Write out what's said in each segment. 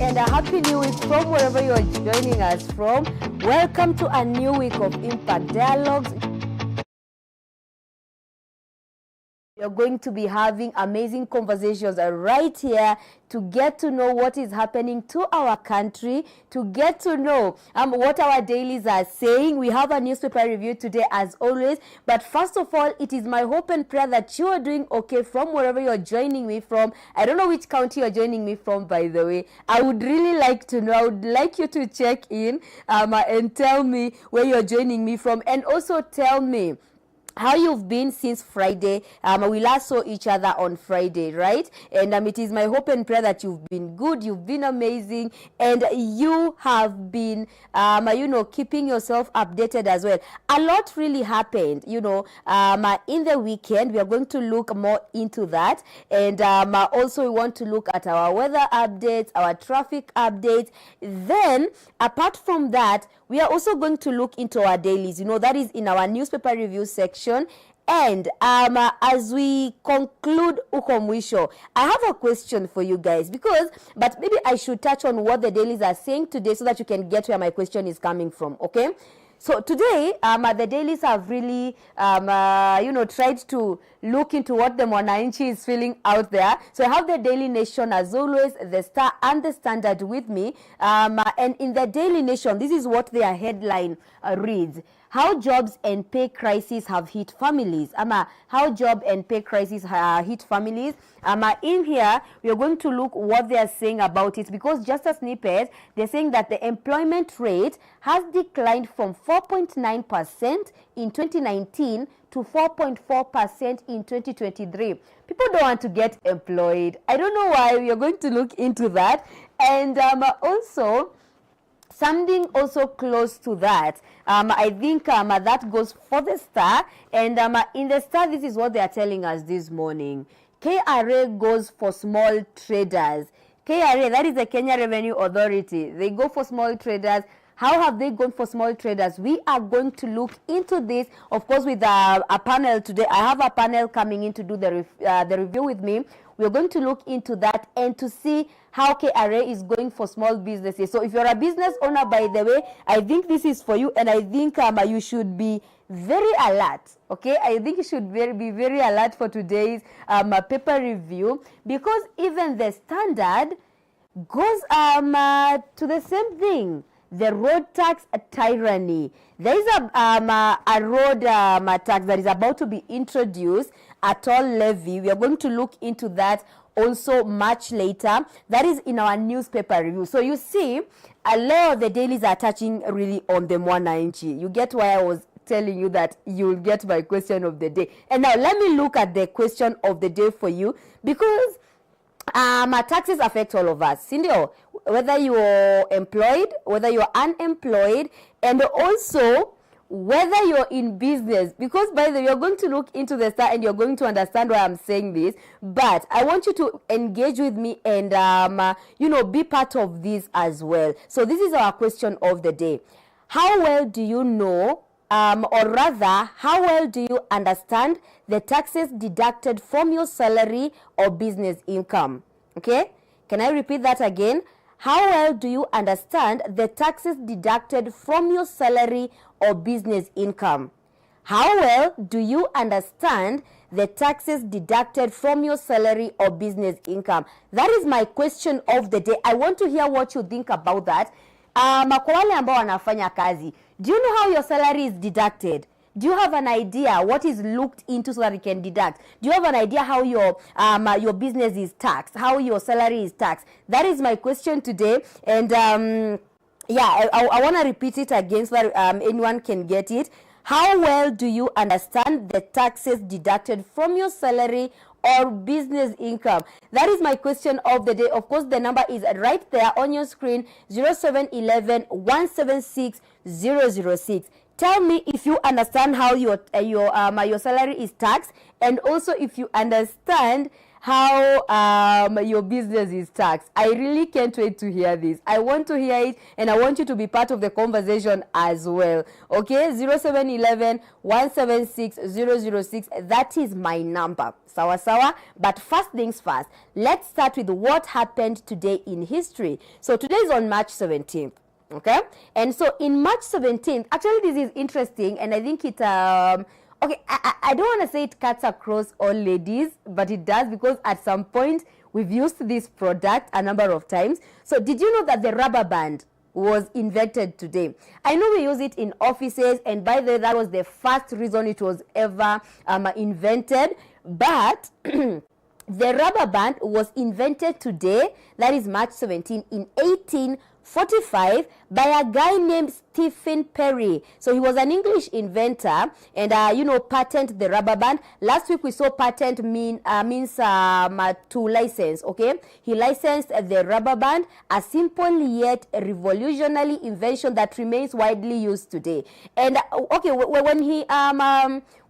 and a happy new week from wherever you are joining us from. Welcome to a new week of Impact Dialogues. We are going to be having amazing conversations right here to get to know what is happening to our country, to get to know what our dailies are saying. We have a newspaper review today as always, but first of all, it is my hope and prayer that you are doing okay from wherever you are joining me from. I don't know which county you are joining me from, by the way. I would really like to know. I would like you to check in and tell me where you are joining me from, and also tell me how you've been since Friday. We last saw each other on Friday, right? And it is my hope and prayer that you've been good, you've been amazing, and you have been, keeping yourself updated as well. A lot really happened, in the weekend. We are going to look more into that. And also we want to look at our weather updates, our traffic updates. Then, apart from that, we are also going to look into our dailies. That is in our newspaper review section. And as we conclude uko mwisho, I have a question for you guys, but maybe I should touch on what the dailies are saying today so that you can get where my question is coming from, okay? So today, the dailies have really, tried to look into what the Mwananchi is feeling out there. So I have the Daily Nation as always, the Star and the Standard with me. And in the Daily Nation, this is what their headline reads: How jobs and pay crisis have hit families. How job and pay crisis hit families. In here, we are going to look what they are saying about it, because just a snippet, they're saying that the employment rate has declined from 4.9% in 2019 to 4.4% in 2023. People don't want to get employed. I don't know why. We are going to look into that. And also, something also close to that, I think that goes for the Star. And in the Star, this is what they are telling us this morning. KRA goes for small traders. KRA, that is the Kenya Revenue Authority. They go for small traders. How have they gone for small traders? We are going to look into this, of course, with a panel today. I have a panel coming in to do the review with me. We're going to look into that and to see how KRA is going for small businesses. So if you're a business owner, by the way, I think this is for you, and I think you should be very alert, okay? I think you should be very alert for today's paper review, because even the Standard goes to the same thing. The road tax tyranny. There is a road tax that is about to be introduced, a toll levy. We are going to look into that also much later. That is in our newspaper review. So you see, a lot of the dailies are touching really on the Mwananchi. You get why I was telling you that you'll get my question of the day. And now let me look at the question of the day for you, because taxes affect all of us, Cindy, whether you're employed, whether you're unemployed, and also whether you're in business. Because by the way, you're going to look into the Star and you're going to understand why I'm saying this. But I want you to engage with me and be part of this as well. So this is our question of the day. How well do you know, or rather, how well do you understand the taxes deducted from your salary or business income? Okay? Can I repeat that again? How well do you understand the taxes deducted from your salary or business income? How well do you understand the taxes deducted from your salary or business income? That is my question of the day. I want to hear what you think about that. Kwa wale ambao wanafanya kazi, do you know how your salary is deducted? Do you have an idea what is looked into so that it can deduct? Do you have an idea how your business is taxed, how your salary is taxed? That is my question today. And I want to repeat it again so that anyone can get it. How well do you understand the taxes deducted from your salary or business income? That is my question of the day. Of course, the number is right there on your screen, 0711 176 006. Tell me if you understand how your salary is taxed, and also if you understand how your business is taxed. I really can't wait to hear this. I want to hear it, and I want you to be part of the conversation as well. Okay, 0711 176 006. That is my number. Sawa sawa. But first things first, let's start with what happened today in history. So today is on March 17th. Okay, and so in March 17th, actually this is interesting, and I think it okay, I don't want to say it cuts across all ladies, but it does, because at some point we've used this product a number of times. So did you know that the rubber band was invented today? I know we use it in offices, and by the way, that was the first reason it was ever invented, but the rubber band was invented today, that is March 17, in 1845, by a guy named Stephen Perry. So he was an English inventor, and patent the rubber band. Last week we saw patent means to license. Okay, he licensed the rubber band, a simple yet revolutionary invention that remains widely used today. And okay, when he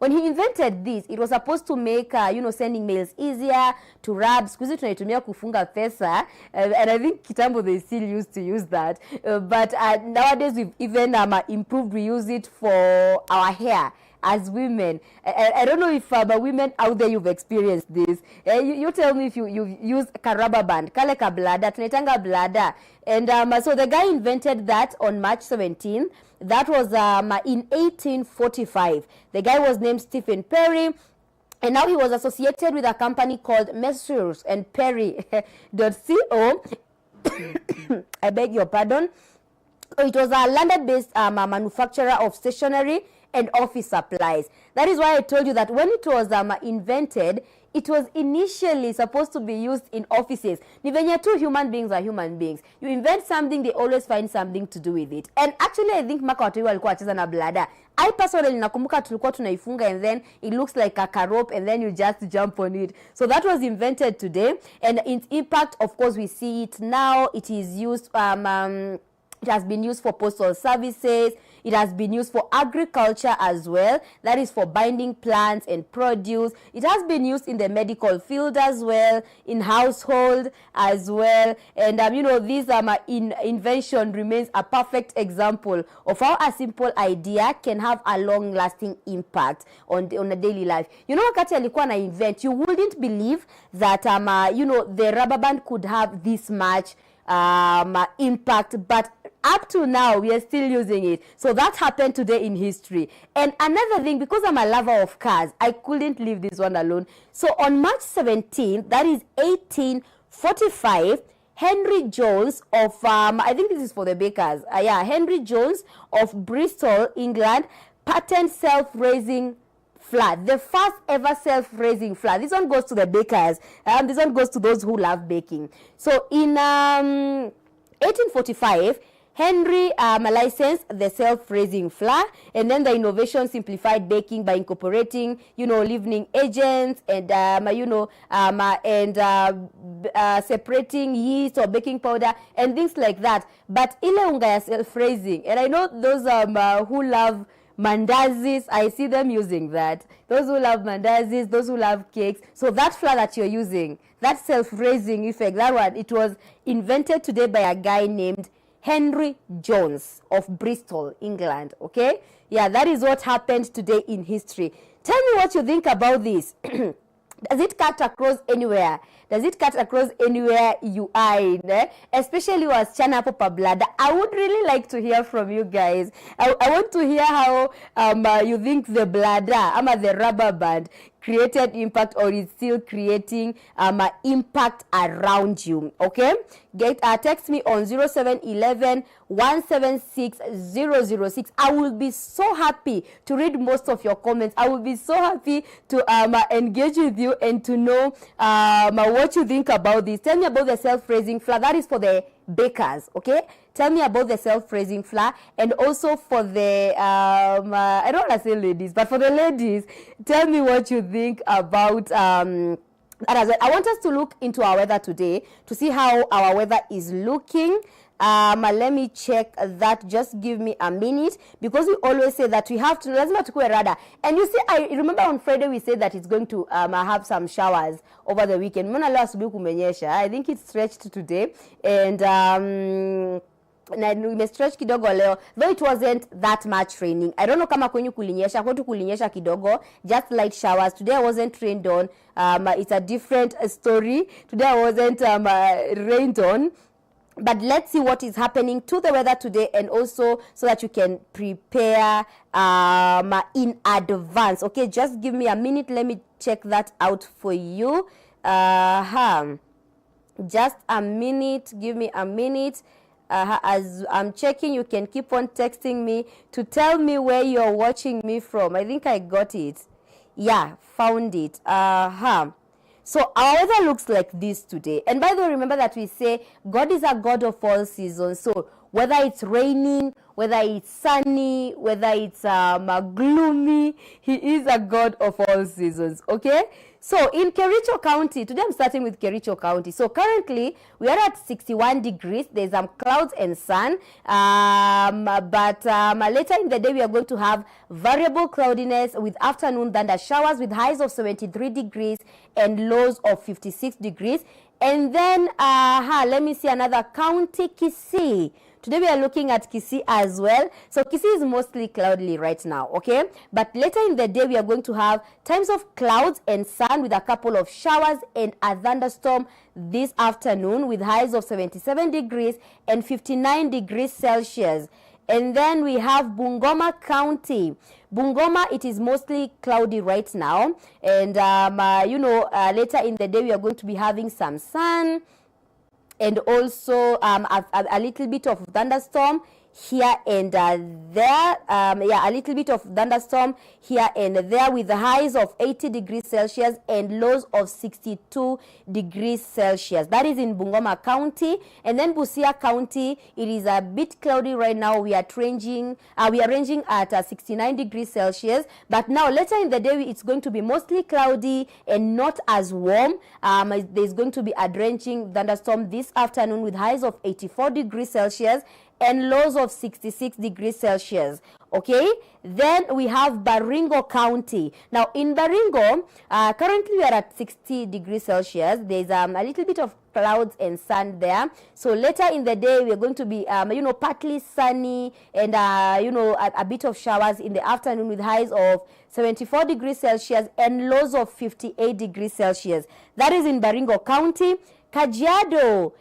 invented this, it was supposed to make sending mails easier, to rub. Siku hizi tunaitumia kufunga pesa, and I think kitambo they still used to use that, but nowadays we've even improved. We use it for our hair as women. I don't know if women out there, you've experienced this. You tell me if you've used a rubber band, kale ka blada, tunaitanga blada. And so the guy invented that on March 17th. That was in 1845. The guy was named Stephen Perry. And now he was associated with a company called Messrs. and Perry.co. I beg your pardon. It was a London-based manufacturer of stationery and office supplies. That is why I told you that when it was invented, it was initially supposed to be used in offices. Ni venye tu human beings are human beings. You invent something, they always find something to do with it. And actually, I think maka watu walikuwa wacheza na blada. I personally nakumbuka tulikuwa tunaifunga, and then it looks like a rope, and then you just jump on it. So that was invented today, and its impact, of course, we see it now. It is used it has been used for postal services. It has been used for agriculture as well. That is for binding plants and produce. It has been used in the medical field as well, in household as well. And this invention remains a perfect example of how a simple idea can have a long-lasting impact on a daily life. Wakati alikuwa na invent, you wouldn't believe that the rubber band could have this much impact, but up to now we are still using it. So that happened today in history. And another thing, because I'm a lover of cars, I couldn't leave this one alone. So on March 17th, that is 1845, Henry Jones of I think this is for the bakers, Henry Jones of Bristol, England, patent self-raising flour, the first ever self-raising flour. This one goes to the bakers. This one goes to those who love baking. So in 1845, Henry licensed the self-raising flour, and then the innovation simplified baking by incorporating, leavening agents and separating yeast or baking powder and things like that. But ile unga ya self-raising, and I know those who love mandazis, I see them using that. Those who love mandazis, those who love cakes. So that flour that you're using, that self-raising effect, that one, it was invented today by a guy named Henry Jones of Bristol, England. Okay? Yeah, that is what happened today in history. Tell me what you think about this. Does it cut across anywhere? Does it cut across anywhere you are in? Especially wasichana hapo pa blada. I would really like to hear from you guys. I want to hear how you think the blada, the rubber band, created impact, or is still creating impact around you. Okay? Text me on 0711 176 006. I will be so happy to read most of your comments. I will be so happy to engage with you and to know what you think about this. Tell me about the self-raising flour. That is for the bakers, okay? Tell me about the self-raising flour, and also for the I don't want to say ladies, but for the ladies, tell me what you think about that as well. I want us to look into our weather today to see how our weather is looking. Let me check that. Just give me a minute, because we always say that we have to lazima tukue rada. And you see, I remember on Friday we said that it's going to have some showers over the weekend. Mbona leo asubuhi kumenyesha? I think it's stretched today, and na nimestretch kidogo leo, though it wasn't that much raining. I don't know kama kwenyu kulinyesha. Kwetu kulinyesha kidogo, just light showers. Today I wasn't rained on. It's a different story. Today I wasn't rained on. But let's see what is happening to the weather today, and also so that you can prepare in advance. Okay, just give me a minute. Let me check that out for you. Just a minute. Give me a minute. As I'm checking, you can keep on texting me to tell me where you're watching me from. I think I got it. Yeah, found it. So our weather looks like this today. And by the way, remember that we say God is a God of all seasons. So whether it's raining, whether it's sunny, whether it's gloomy, He is a God of all seasons. Okay? So in Kericho County, today I'm starting with Kericho County. So currently we are at 61 degrees. There's some clouds and sun. But later in the day we are going to have variable cloudiness with afternoon thunder showers with highs of 73 degrees and lows of 56 degrees. And then let me see another county, Kisii. Today we are looking at Kisii as well. So Kisii is mostly cloudy right now, okay? But later in the day we are going to have times of clouds and sun with a couple of showers and a thunderstorm this afternoon with highs of 77 degrees and 59 degrees Celsius. And then we have Bungoma County. Bungoma, it is mostly cloudy right now. And, later in the day we are going to be having some sun, and also a little bit of thunderstorm here and there. A little bit of thunderstorm here and there with the highs of 80 degrees Celsius and lows of 62 degrees Celsius. That is in Bungoma County. And then Busia County, it is a bit cloudy right now. We are ranging at 69 degrees Celsius. But now later in the day, it's going to be mostly cloudy and not as warm. There's going to be a drenching thunderstorm this afternoon with highs of 84 degrees Celsius and lows of 66 degrees Celsius. Okay, then we have Baringo County. Now in Baringo, currently we are at 60 degrees Celsius. There's a little bit of clouds and sun there. So later in the day, we are going to be, partly sunny and, a bit of showers in the afternoon with highs of 74 degrees Celsius and lows of 58 degrees Celsius. That is in Baringo County. Kajiado,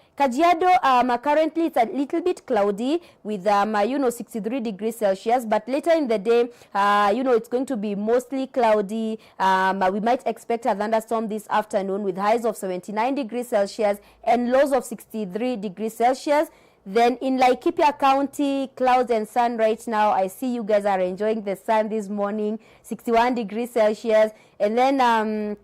currently it's a little bit cloudy with 63 degrees Celsius, but later in the day, it's going to be mostly cloudy. We might expect a thunderstorm this afternoon with highs of 79 degrees Celsius and lows of 63 degrees Celsius. Then in Laikipia County, clouds and sun right now. I see you guys are enjoying the sun this morning, 61 degrees Celsius. And then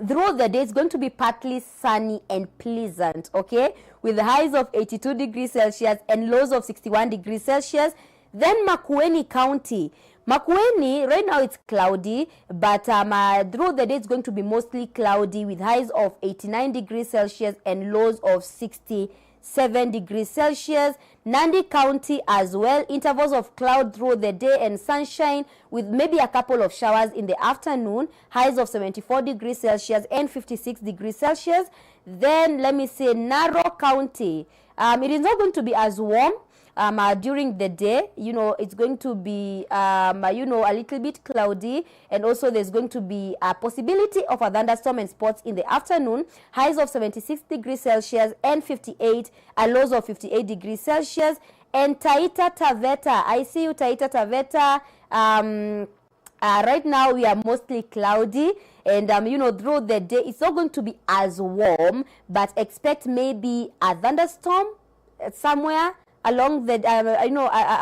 throughout the day, it's going to be partly sunny and pleasant, okay? With highs of 82 degrees Celsius and lows of 61 degrees Celsius. Then Makueni County. Makueni, right now it's cloudy, but throughout the day, it's going to be mostly cloudy with highs of 89 degrees Celsius and lows of 67 degrees Celsius. Nandi County as well, intervals of cloud throughout the day and sunshine with maybe a couple of showers in the afternoon, highs of 74 degrees Celsius and 56 degrees Celsius. Then let me say Narok County. It is not going to be as warm during the day. It's going to be a little bit cloudy, and also there's going to be a possibility of a thunderstorm and spots in the afternoon, highs of 76 degrees Celsius and 58, lows of 58 degrees Celsius. And Taita Taveta, I see you, Taita Taveta. Right now we are mostly cloudy, and throughout the day it's not going to be as warm, but expect maybe a thunderstorm somewhere along the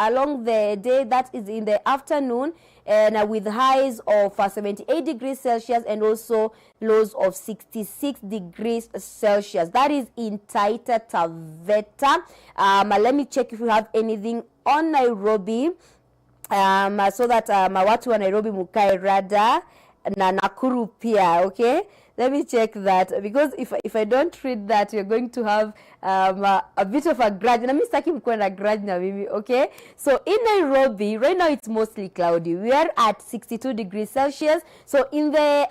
along the day, that is in the afternoon, and with highs of 78 degrees Celsius and also lows of 66 degrees Celsius. That is in Taita Taveta. Let me check if we have anything on Nairobi, so that watu wa Nairobi mukae rada na Nakuru pia, okay? Let me check that, because if I don't read that, you're going to have a bit of a grudge. Na mimi sitaki mkuwe na grudge na mimi, okay? So in Nairobi, right now it's mostly cloudy. We are at 62 degrees Celsius. So in the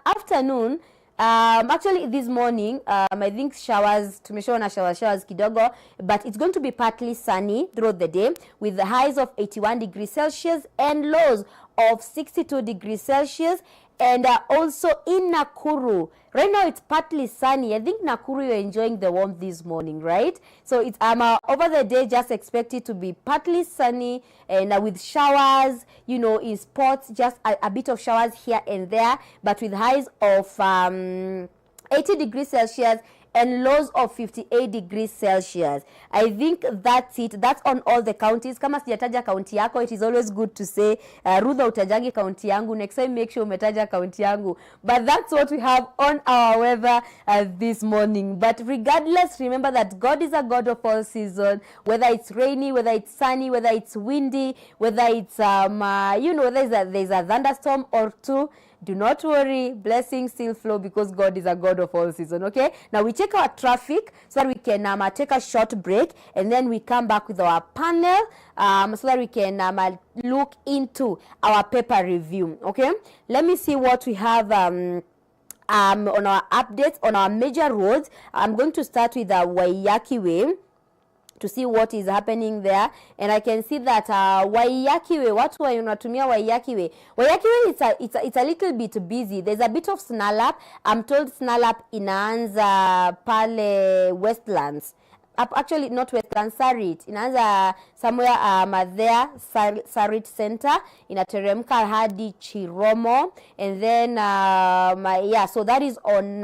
afternoon, actually this morning, I think tumeshaona showers kidogo, but it's going to be partly sunny throughout the day with the highs of 81 degrees Celsius and lows of 62 degrees Celsius. And also in Nakuru, right now it's partly sunny. I think Nakuru, you're enjoying the warmth this morning, right? So it's over the day, just expect it to be partly sunny and with showers, you know, in spots, just a bit of showers here and there, but with highs of 80 degrees Celsius and lows of 58 degrees Celsius. I think that's it. That's on all the counties. Kama sijataja county yako, it is always good to say, Ruth utajangi county yangu. Next time, make sure umetaja county yangu. But that's what we have on our weather this morning. But regardless, remember that God is a God of all seasons. Whether it's rainy, whether it's sunny, whether it's windy, whether it's, you know, there's a thunderstorm or two, do not worry, blessings still flow because God is a God of all seasons, okay? Now we check our traffic so that we can take a short break, and then we come back with our panel so that we can look into our paper review, okay? Let me see what we have on our updates on our major roads. I'm going to start with the Waiyaki Way to see what is happening there, and I can see that Waiyaki Way, watu wanatumia Waiyaki Way. Waiyaki Way, it's a little bit busy. There's a bit of snarl up. I'm told snarl up inaanza pale Westlands. Actually not Westlands, Sarit. Inaanza somewhere there, Sarit Center, inateremka hadi Chiromo, and then yeah, so that is on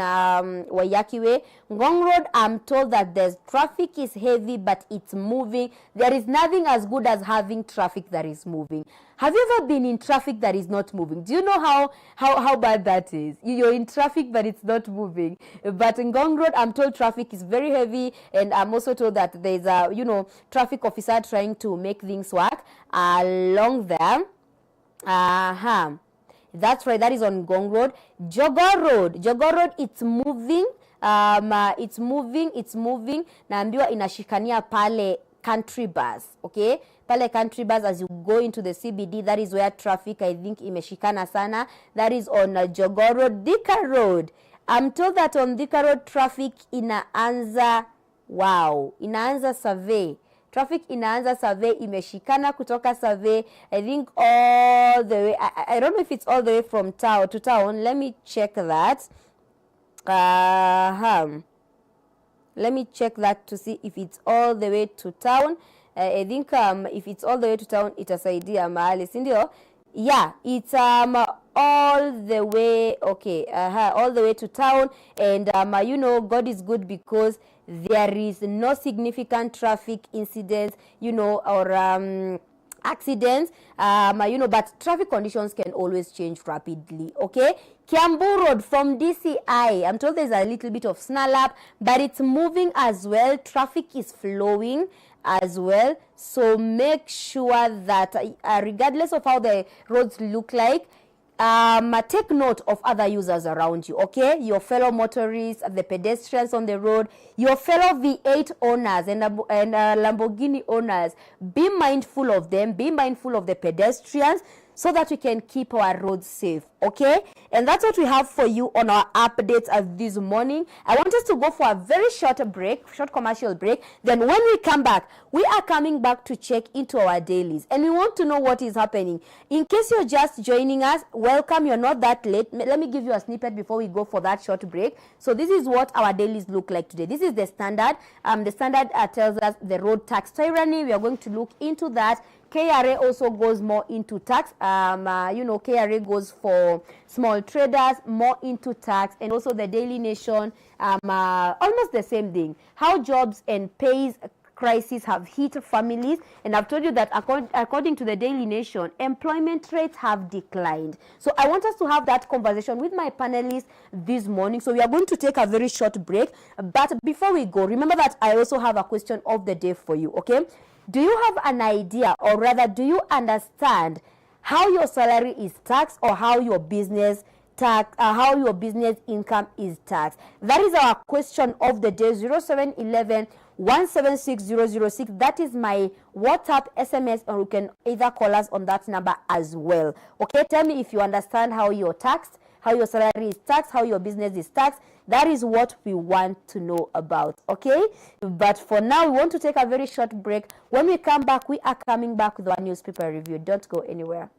Waiyaki Way. Ngong Road, I'm told that there's traffic is heavy, but it's moving. There is nothing as good as having traffic that is moving. Have you ever been in traffic that is not moving? Do you know how bad that is? You're in traffic, but it's not moving. But in Ngong Road, I'm told traffic is very heavy, and I'm also told that there's a, you know, traffic officer trying to make things work along there. That's right, that is on Ngong Road. Jogoo Road, it's moving. It's moving. Naambiwa inashikania pale Country Bus, okay? Pale Country Bus, as you go into the CBD, that is where traffic, I think, imeshikana sana. That is on Jogoo Road. Thika Road, I'm told that on Thika Road, traffic inaanza survey. Traffic inaanza survey, imeshikana kutoka survey, I think all the way. I don't know if it's all the way from town to town. Let me check that. Let me check that to see if it's all the way to town. I think if it's all the way to town, itasaidia mahali, si ndio? Yeah, it's all the way, okay, all the way to town. And you know, God is good because there is no significant traffic incidents, you know, or accidents, you know, but traffic conditions can always change rapidly, okay? Kiambu Road from DCI, I'm told there's a little bit of snarl up, but it's moving as well. Traffic is flowing as well, so make sure that regardless of how the roads look like, take note of other users around you, okay? Your fellow motorists, the pedestrians on the road, your fellow V8 owners and Lamborghini owners. Be mindful of them, be mindful of the pedestrians, so that we can keep our roads safe, okay? And that's what we have for you on our updates of this morning. I want us to go for a very short commercial break. Then when we come back, we are coming back to check into our dailies. And we want to know what is happening. In case you're just joining us, welcome, you're not that late. Let me give you a snippet before we go for that short break. So this is what our dailies look like today. This is the standard. The standard tells us the road tax tyranny. We are going to look into that. KRA also goes more into tax. You know, KRA goes for small traders, more into tax, and also the Daily Nation, almost the same thing. How jobs and pays crisis have hit families, and I've told you that according to the Daily Nation, employment rates have declined. So I want us to have that conversation with my panelists this morning. So we are going to take a very short break, but before we go, remember that I also have a question of the day for you, okay? Do you have an idea, or rather, do you understand how your salary is taxed or how your business tax, how your business income is taxed. That is our question of the day. 0711 176006. That is my WhatsApp, SMS, or you can either call us on that number as well. Okay, tell me if you understand how you're taxed, how your salary is taxed, how your business is taxed. That is what we want to know about. Okay, but for now we want to take a very short break. When we come back, we are coming back with our newspaper review. Don't go anywhere.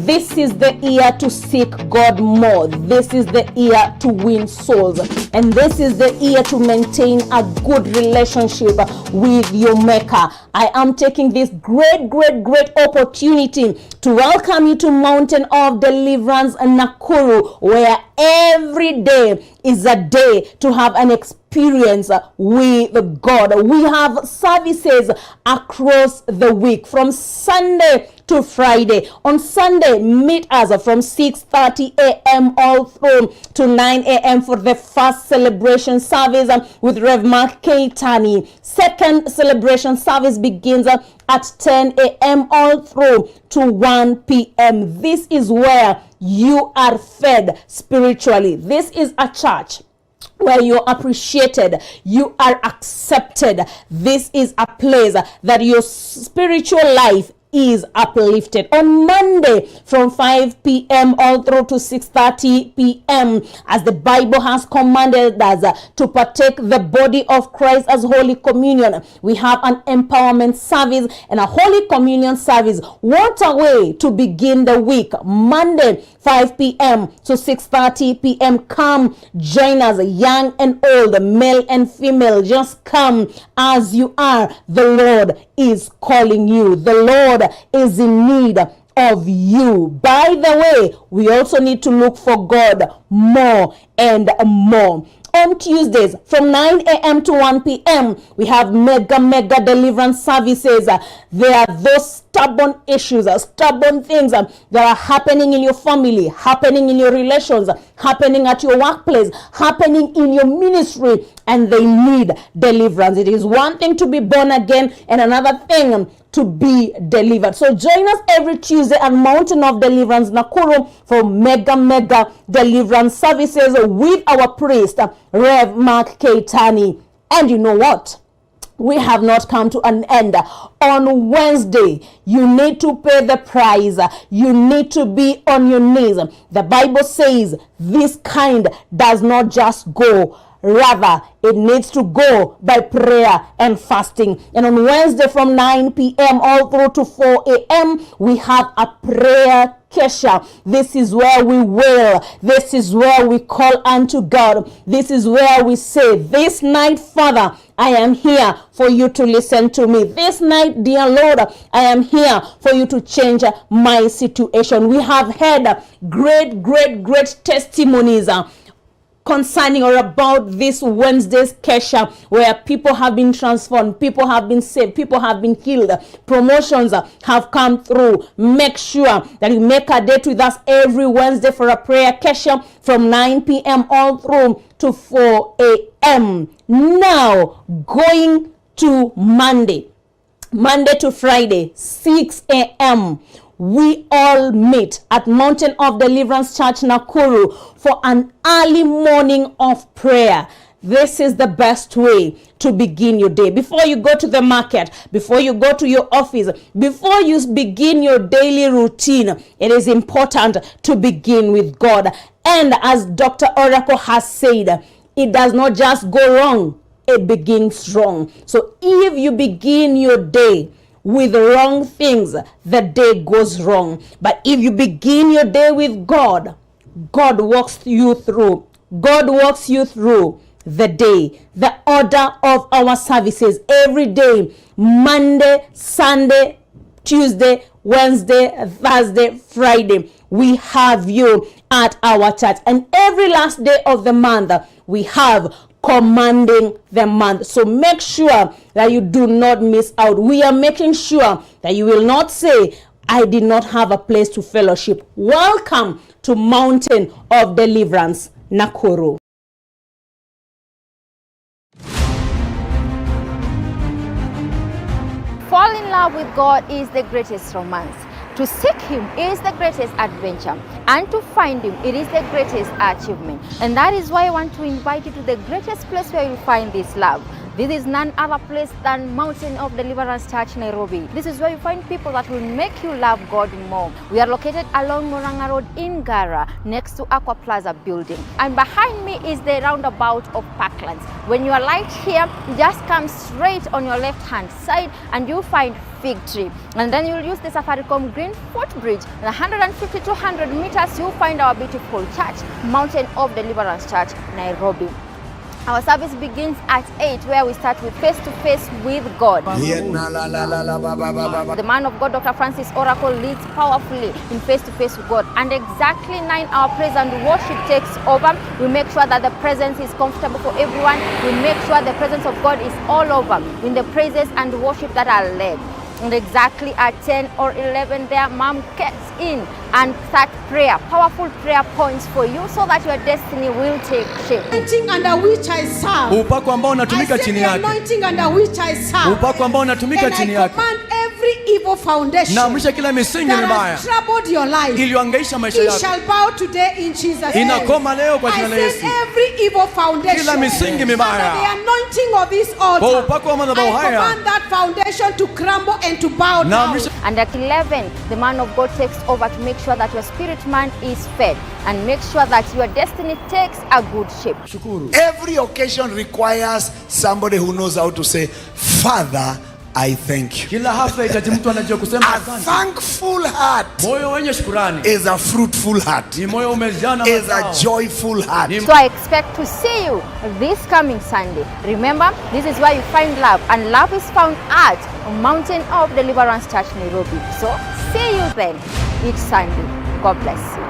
This is the year to seek God more. This is the year to win souls. And this is the year to maintain a good relationship with your Maker. I am taking this great opportunity to welcome you to Mountain of Deliverance Nakuru, where every day is a day to have an experience with God. We have services across the week from Sunday to Friday. On Sunday, meet us from 6:30 a.m. all through to 9 a.m. for the first celebration service with Rev Mark Keitani. Second celebration service begins at 10 a.m. all through to 1 p.m. This is where you are fed spiritually. This is a church where you're appreciated, you are accepted. This is a place that your spiritual life is uplifted. On Monday from 5 p.m. all through to 6:30 p.m. as the Bible has commanded us to partake the body of Christ as Holy Communion, we have an empowerment service and a Holy Communion service. What a way to begin the week. Monday 5 p.m. to 6:30 p.m. Come join us, young and old, male and female. Just come as you are. The Lord is calling you. The Lord is in need of you. By the way, we also need to look for God more and more. On Tuesdays from 9 a.m. to 1 p.m. we have mega deliverance services. There are those stubborn issues, stubborn things that are happening in your family, happening in your relations, happening at your workplace, happening in your ministry, and they need deliverance. It is one thing to be born again and another thing to be delivered. So join us every Tuesday at Mountain of Deliverance Nakuru for mega deliverance services with our priest Rev Mark Keitani. And you know what? We have not come to an end. On Wednesday, you need to pay the price. You need to be on your knees. The Bible says this kind does not just go. Rather, it needs to go by prayer and fasting. And on Wednesday from 9 p.m. all through to 4 a.m., we have a prayer kesha. This is where we wail. This is where we call unto God. This is where we say, this night, Father, I am here for you to listen to me. This night, dear Lord, I am here for you to change my situation. We have had great testimonies concerning or about this Wednesday's Kesha, where people have been transformed, people have been saved, people have been healed, promotions have come through. Make sure that you make a date with us every Wednesday for a prayer Kesha from 9 p.m. all through to 4 a.m. Now, going to Monday to Friday, 6 a.m., we all meet at Mountain of Deliverance Church Nakuru for an early morning of prayer. this is the best way to begin your day. Before you go to the market, before you go to your office, before you begin your daily routine, it is important to begin with God. And as Dr. Oracle has said, it does not just go wrong, it begins wrong. So if you begin your day with wrong things, the day goes wrong. But if you begin your day with God, God walks you through. God walks you through the day. The order of our services every day, Monday, Sunday, Tuesday, Wednesday, Thursday, Friday, we have you at our church. And every last day of the month, we have commanding the month. So make sure that you do not miss out. We are making sure that you will not say, I did not have a place to fellowship. Welcome to Mountain of Deliverance, Nakuru. Fall in love with God is the greatest romance. To seek Him is the greatest adventure. And to find Him, it is the greatest achievement. And that is why I want to invite you to the greatest place where you'll find this love. This is none other place than Mountain of Deliverance Church, Nairobi. This is where you find people that will make you love God more. We are located along Moranga Road in Gara, next to Aqua Plaza building. And behind me is the roundabout of Parklands. When you are right here, you just come straight on your left-hand side and you find Fig Tree. And then you'll use the Safaricom Green Footbridge. 150 to 200 meters, you'll find our beautiful church, Mountain of Deliverance Church, Nairobi. Our service begins at 8, where we start with face-to-face with God. The man of God, Dr. Francis Oracle, leads powerfully in face-to-face with God. And exactly 9, our praise and worship takes over. We make sure that the presence is comfortable for everyone. We make sure the presence of God is all over in the praises and worship that are led. And exactly at 10 or 11 there, Mom gets in and start prayer, powerful prayer points for you so that your destiny will take shape. Anointing under which I serve. Upako ambao unatumika chini yake. Anointing under which I serve. Upako ambao unatumika chini yake. And I command every evil foundation na amrisha kila misingi mibaya that has troubled your life. Iliyoangaisha maisha It yako. shall bow today in Jesus' name. Inakoma leo kwa jina la Yesu. I said every evil foundation. Kila misingi mibaya. Under the anointing of this altar. Kwa upako wa madhabahu haya. I command that foundation to crumble and to bow down. And at 11, the man of God takes over to make sure that your spirit man is fed and make sure that your destiny takes a good shape. Every occasion requires somebody who knows how to say, Father, I thank you. A thankful heart is a fruitful heart, is a joyful heart. So I expect to see you this coming Sunday. Remember, this is where you find love, and love is found at Mountain of Deliverance Church, Nairobi. So see you then each Sunday. God bless you.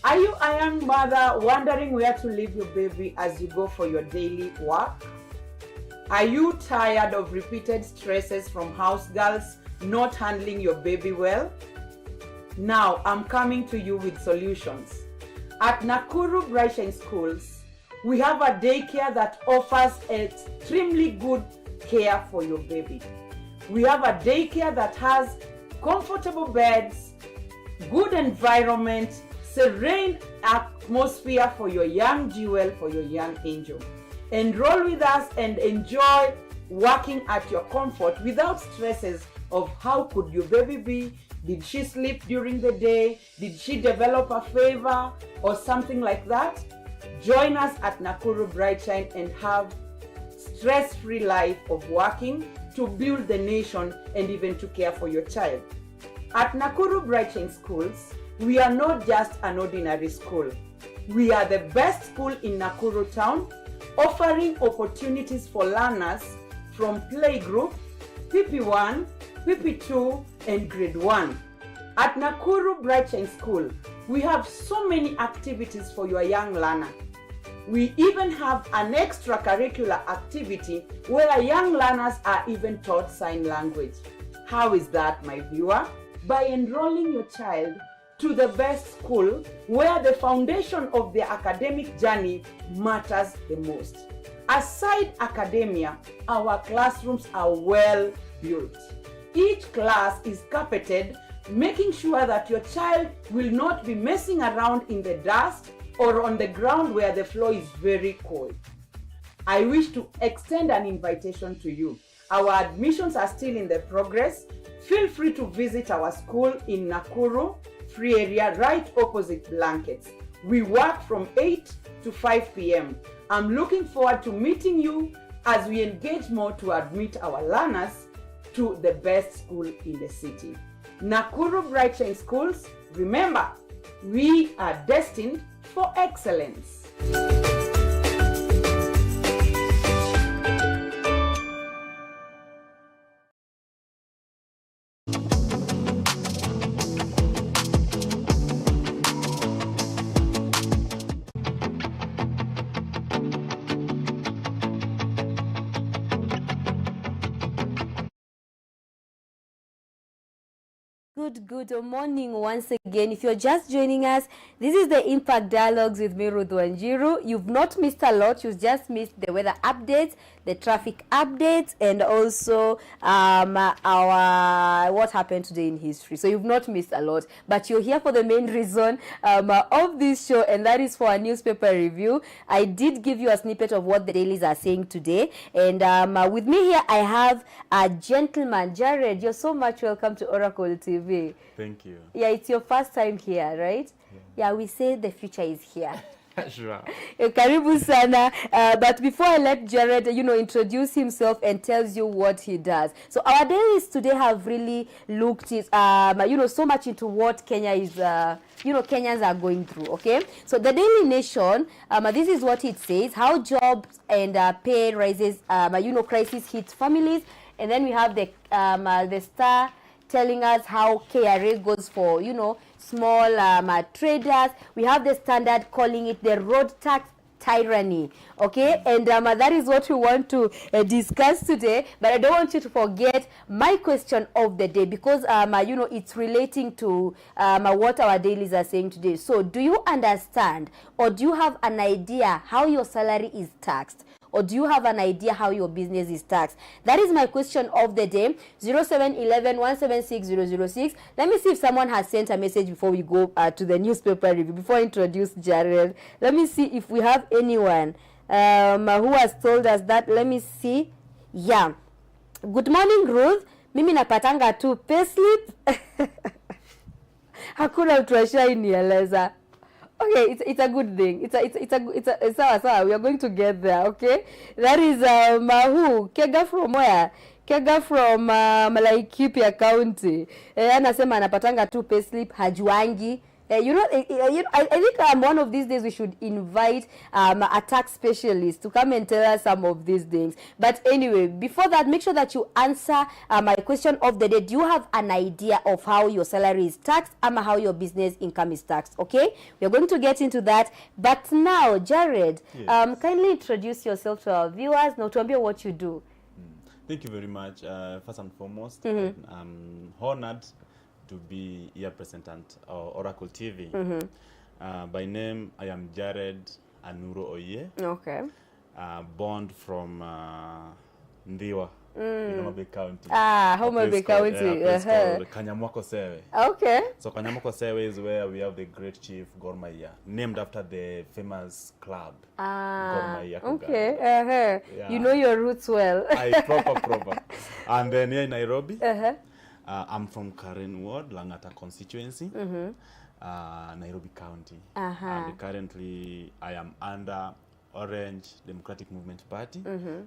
Are you a young mother wondering where to leave your baby as you go for your daily work? Are you tired of repeated stresses from house girls not handling your baby well? Now I'm coming to you with solutions. At Nakuru Brighton Schools, we have a daycare that offers extremely good care for your baby. We have a daycare that has comfortable beds, good environment, serene atmosphere for your young jewel, for your young angel. Enroll with us and enjoy working at your comfort without stresses of how could your baby be, did she sleep during the day, did she develop a fever or something like that. Join us at Nakuru Brighton and have stress-free life of working to build the nation and even to care for your child. At Nakuru Brighton Schools, we are not just an ordinary school. We are the best school in Nakuru town, offering opportunities for learners from playgroup, PP1, PP2, and grade 1. At Nakuru Brighton School, we have so many activities for your young learner. We even have an extracurricular activity where young learners are even taught sign language. How is that, my viewer? By enrolling your child to the best school where the foundation of their academic journey matters the most. Aside academia, our classrooms are well built. Each class is carpeted, making sure that your child will not be messing around in the dust or on the ground where the floor is very cold. I wish to extend an invitation to you. Our admissions are still in the progress. Feel free to visit our school in Nakuru, free area right opposite Blankets. We work from 8 to 5 p.m. I'm looking forward to meeting you as we engage more to admit our learners to the best school in the city. Nakuru Brighton Schools, remember, we are destined for excellence. Good morning once again. If you're just joining us, this is the Impact Dialogues with me, Ruth Wanjiru. You've not missed a lot. You've just missed the weather updates, the traffic updates, and also our what happened today in history. So you've not missed a lot, but you're here for the main reason of this show, and that is for a newspaper review. I did give you a snippet of what the dailies are saying today, and with me here I have a gentleman, Jared. You're so much welcome to Oracle TV. Thank you. Yeah, it's your first time here, right? Yeah, we say the future is here. Sure. Karibu sana. But before I let Jared, introduce himself and tells you what he does. So our dailies today have really looked so much into what Kenya is, Kenyans are going through, okay? So the Daily Nation, this is what it says, how jobs and pay rises, crisis hits families. And then we have the Star telling us how KRA goes for, small traders. We have the Standard calling it the road tax tyranny, okay? And that is what we want to discuss today. But I don't want you to forget my question of the day, because it's relating to what our dailies are saying today. So do you understand, or do you have an idea how your salary is taxed? Or do you have an idea how your business is taxed? That is my question of the day. 0711-176-006. Let me see if someone has sent a message before we go to the newspaper review. Before I introduce Jared, let me see if we have anyone who has told us that. Let me see. Yeah. Good morning, Ruth. Mimi napatanga tu payslip. Hakuna mtu ashainieleza. Okay, it's a good thing. It's we are going to get there, okay? That is who? Kega from where? Kega from Laikipia County. Anasema anapatanga tu payslip, hajuangi I think one of these days we should invite a tax specialist to come and tell us some of these things. But anyway, before that, make sure that you answer my question of the day. Do you have an idea of how your salary is taxed and how your business income is taxed? Okay, we're going to get into that. But now, Jared, Yes. kindly introduce yourself to our viewers. Now, tell me what you do. Thank you very much. First and foremost, I'm honored to be here present at Oracle TV. By name, I am Jared Anuro Oye, Okay. born from Ndiwa, in Homa Bay County. Homa Bay County. A place called Kanyamwako Sewe. Okay. So Kanyamwako Sewe is where we have the great chief Gor Mahia, named after the famous club Gor Mahia. Okay. Yeah. You know your roots well. I proper. And then here in Nairobi, I'm from Karen Ward, Langata constituency, Nairobi County. And currently I am under Orange Democratic Movement Party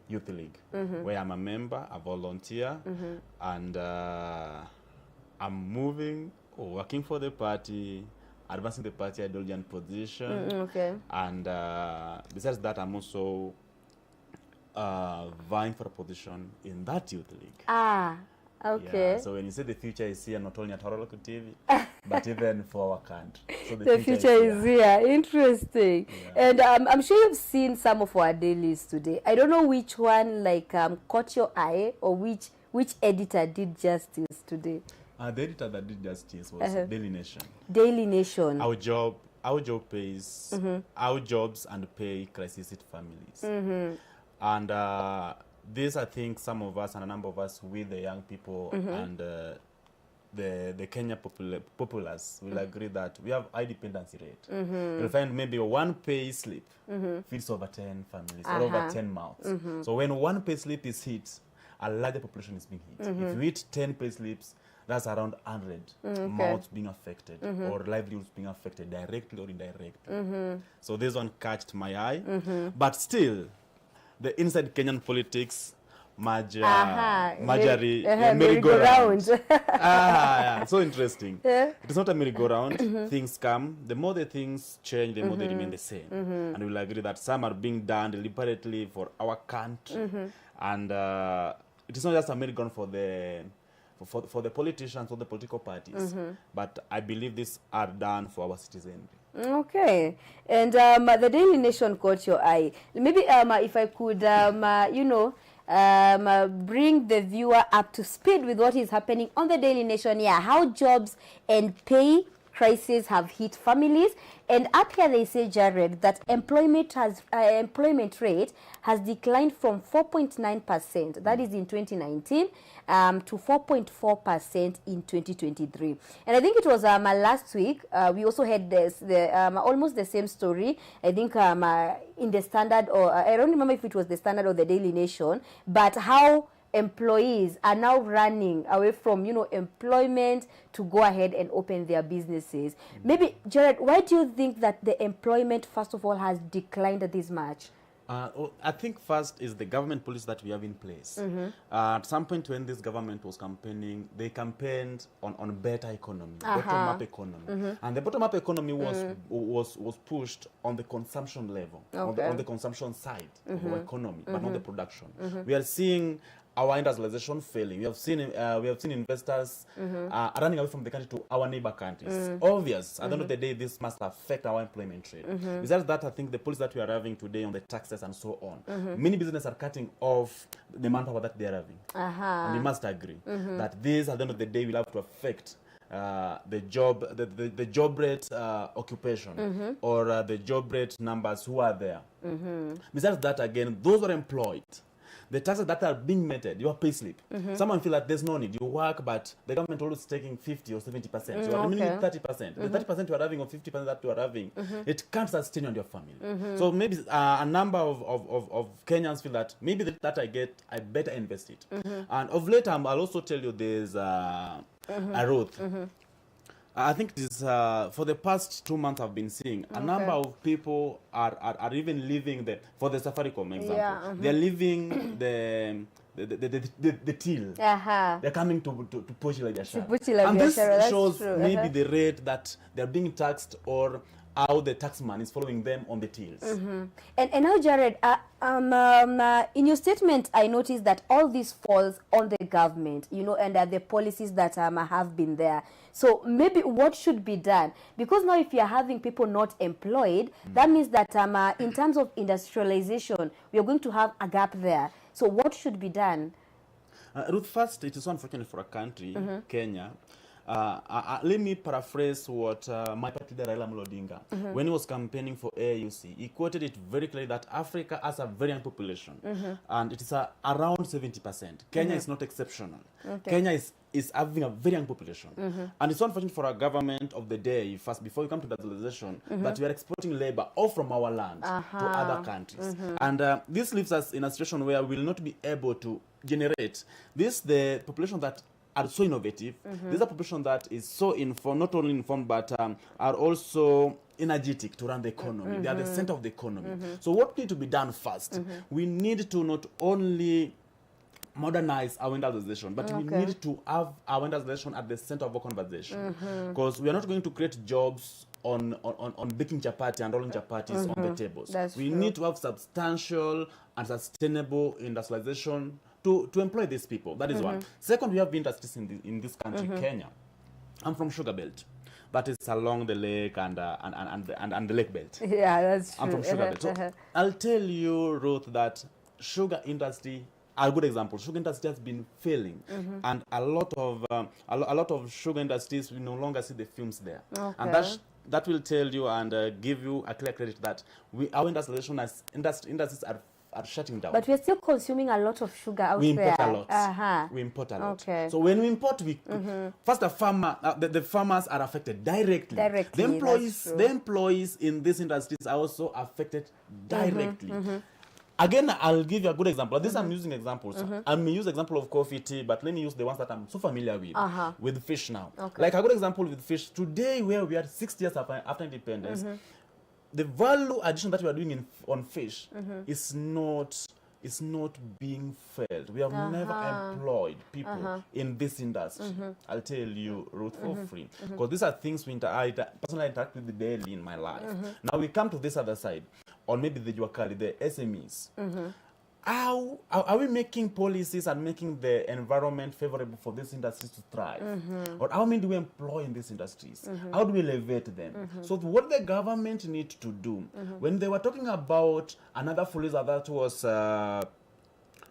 Youth League, where I'm a member, a volunteer, and I'm working for the party, advancing the party ideology and position. Okay. And besides that, I'm also vying for a position in that youth league. Okay. Yeah, so when you say the future is here, not only at Oracle TV, but even for our country. So The future is here. Interesting. Yeah. And I'm sure you've seen some of our dailies today. I don't know which one caught your eye or which editor did justice today. The editor that did justice was Daily Nation. Daily Nation. Our job pays, our jobs and pay crisis hit families. And this, I think, some of us and a number of us, with the young people and the Kenya populace will agree that we have high dependency rate. You'll find maybe one pay slip feeds over 10 families or over 10 mouths. So when one pay slip is hit, a larger population is being hit. If you hit 10 pay slips, that's around 100 mouths being affected or livelihoods being affected directly or indirectly. So this one catched my eye. But still, the inside Kenyan politics, merry-go-round. So interesting. It is not a merry-go-round. Things come. The more the things change, the more they remain the same. And we'll agree that some are being done deliberately for our country. And it is not just a merry-go-round for the politicians or the political parties. But I believe these are done for our citizenry. Okay. And the Daily Nation caught your eye. Maybe if I could, bring the viewer up to speed with what is happening on the Daily Nation. Yeah, how jobs and pay crises have hit families. And up here they say, Jared, that employment rate has declined from 4.9%, that is in 2019, to 4.4% in 2023. And I think it was last week, we also had almost the same story, I think in the Standard, or I don't remember if it was the Standard or the Daily Nation, but how employees are now running away from employment to go ahead and open their businesses. Maybe, Jared, why do you think that the employment, first of all, has declined this much? I think first is the government policy that we have in place. At some point when this government was campaigning, they campaigned on better economy, bottom-up economy. And the bottom-up economy was pushed on the consumption level, on the consumption side of our economy, but not the production. We are seeing our industrialization failing. We have seen investors running away from the country to our neighbor countries. Obvious. At the end of the day, this must affect our employment rate. Besides that, I think the policy that we are having today on the taxes and so on, many businesses are cutting off the manpower that they are having. And we must agree that this, at the end of the day, will have to affect the job rate occupation or the job rate numbers who are there. Besides that, again, those who are employed, the taxes that are being meted, your pay slip. Someone feel that there's no need. You work, but the government always taking 50 or 70%. So you are remaining 30%. The 30% you are having or 50% that you are having, it can't sustain on your family. So maybe a number of Kenyans feel that maybe that I get, I better invest it. And of late, I'll also tell you there's a Ruth. I think it is for the past 2 months I've been seeing a number of people are even leaving for the Safaricom example. Yeah, They're leaving the till. They're coming to push like and this shows maybe the rate that they're being taxed or how the taxman is following them on the tills. And now, Jared, in your statement, I noticed that all this falls on the government, you know, and the policies that have been there. So maybe what should be done? Because now if you're having people not employed, that means that in terms of industrialization, we are going to have a gap there. So what should be done? Ruth, first, it is so unfortunate for a country, Kenya. Let me paraphrase what my party leader Raila Amolo Odinga, when he was campaigning for AUC, he quoted it very clearly that Africa has a very young population, and it is around 70%. Kenya is not exceptional. Kenya is having a very young population, and it's so unfortunate for our government of the day, first before we come to industrialization, that we are exporting labor all from our land to other countries, and this leaves us in a situation where we will not be able to generate the population that are so innovative. This is a population that is so informed, not only informed, but are also energetic to run the economy. They are the center of the economy. So what needs to be done first? We need to not only modernize our industrialization, but we need to have our industrialization at the center of our conversation. Because we are not going to create jobs on baking chapati and rolling chapatis on the tables. We need to have substantial and sustainable industrialization to employ these people. That is one. Second, we have industries in this country, Kenya. I'm from Sugar Belt. That is along the lake and the lake belt. Yeah, that's true. I'm from Sugar Belt. So I'll tell you, Ruth, that sugar industry, a good example, sugar industry has been failing, and a lot of sugar industries, we no longer see the films there, and that will tell you and give you a clear credit that our industrialization as industries are shutting down. But we're still consuming a lot of sugar out there. We import a lot. We import a lot. So when we import, first the farmers are affected directly. The employees in these industries are also affected directly. Again, I'll give you a good example. This I'm using examples. I may use example of coffee, tea, but let me use the ones that I'm so familiar with fish now. Like a good example with fish. Today, where we are 60 years after independence, the value addition that we are doing on fish is not being felt. We have never employed people in this industry. I'll tell you, Ruth, for free. Because these are things I personally interact with daily in my life. Now we come to this other side, or maybe the Juakali, the SMEs. How are we making policies and making the environment favorable for these industries to thrive? Or how many do we employ in these industries? How do we elevate them? So what the government needs to do, when they were talking about another Fuliza that was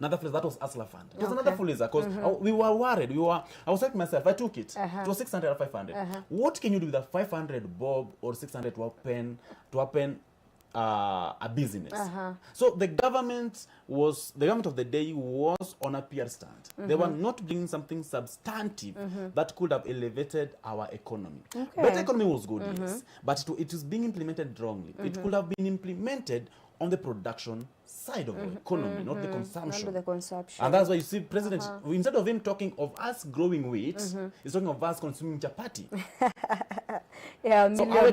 Asla Fund. It was another Fuliza because we were worried. I was like myself, I took it. It was 600 or 500. What can you do with a 500 bob or 600 to open a business? So the government of the day was on a PR stand. They were not bringing something substantive that could have elevated our economy. Better economy was good, yes, but it was being implemented wrongly. It could have been implemented on the production side of the economy, not the consumption. Not the consumption. And that's why you see President, instead of him talking of us growing wheat, he's talking of us consuming chapati. Yeah, so our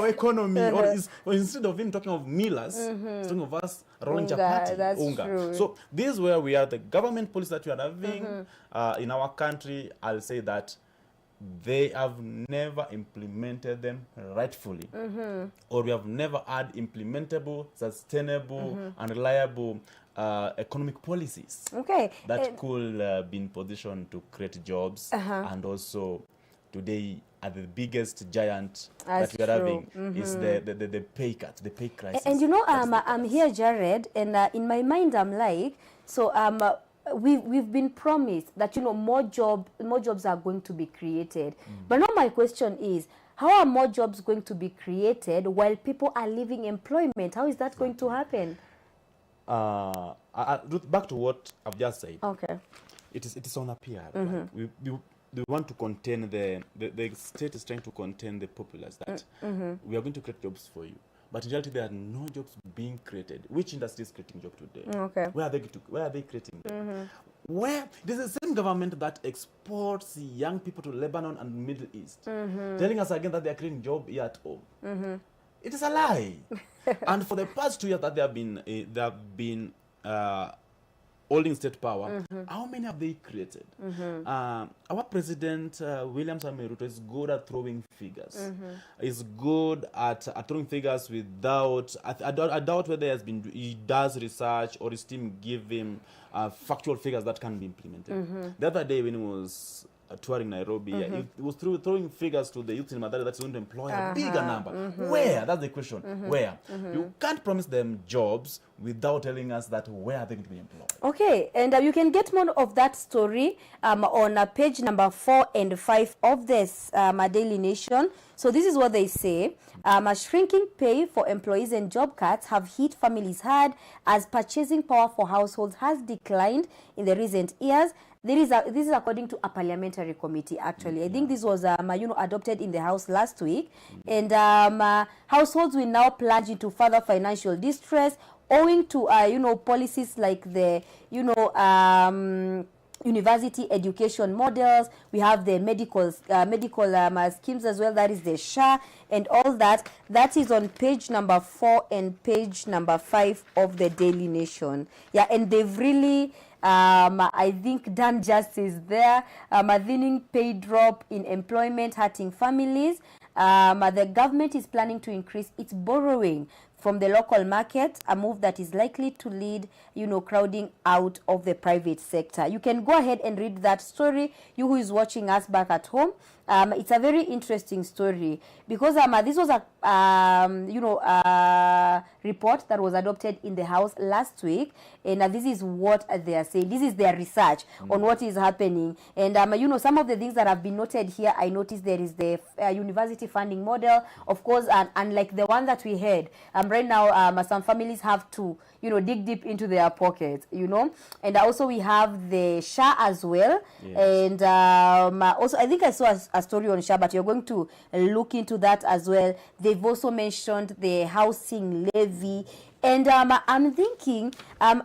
economy, or instead of him talking of millers, he's talking of us rolling chapati. That's true. So this is where we are, the government policy that we are having in our country, I'll say that they have never implemented them rightfully, or we have never had implementable, sustainable, and reliable economic policies that could be in position to create jobs. And also today, the biggest giant that we are having is the pay cut, the pay crisis. And you know, I'm here, Jared, and in my mind, I'm like, so we've been promised that, you know, more jobs are going to be created. But now my question is, how are more jobs going to be created while people are leaving employment? How is that going to happen? Back to what I've just said. Okay. It is on a PR. Right? We want to contain the state is trying to contain the populace that we are going to create jobs for you. But in reality, there are no jobs being created. Which industry is creating jobs today? Where are they creating them? Where this is the same government that exports young people to Lebanon and Middle East, telling us again that they are creating job here at home. It is a lie. And for the past 2 years that they have been holding state power, how many have they created? Our president, William Samoei Ruto, is good at throwing figures. Is good at throwing figures without, I doubt whether he does research or his team give him factual figures that can be implemented. The other day when he was touring Nairobi, he was throwing figures to the youth in Mathare that's going to employ a bigger number. Where? That's the question. Where? You can't promise them jobs without telling us that where are they going to be employed. Okay, and you can get more of that story on page number 4 and 5 of this Daily Nation. So this is what they say. A shrinking pay for employees and job cuts have hit families hard as purchasing power for households has declined in the recent years. This is according to a parliamentary committee, actually. I think this was adopted in the House last week. And households will now plunge into further financial distress owing to, policies like the, university education models. We have the medical schemes as well. That is the SHA and all that. That is on page number 4 and page number 5 of the Daily Nation. Yeah, and they've really, I think, done justice there. A thinning pay drop in employment hurting families. The government is planning to increase its borrowing from the local market, a move that is likely to lead, crowding out of the private sector. You can go ahead and read that story, you who is watching us back at home. It's a very interesting story because this was a report that was adopted in the House last week, and this is what they are saying. This is their research on what is happening, and some of the things that have been noted here. I noticed there is the university funding model, of course, and unlike the one that we had right now, some families have to dig deep into their pockets, and also we have the SHA as well. Yes. And also I think I saw a story on SHA, but you're going to look into that as well. They've also mentioned the housing levy, and I'm thinking, I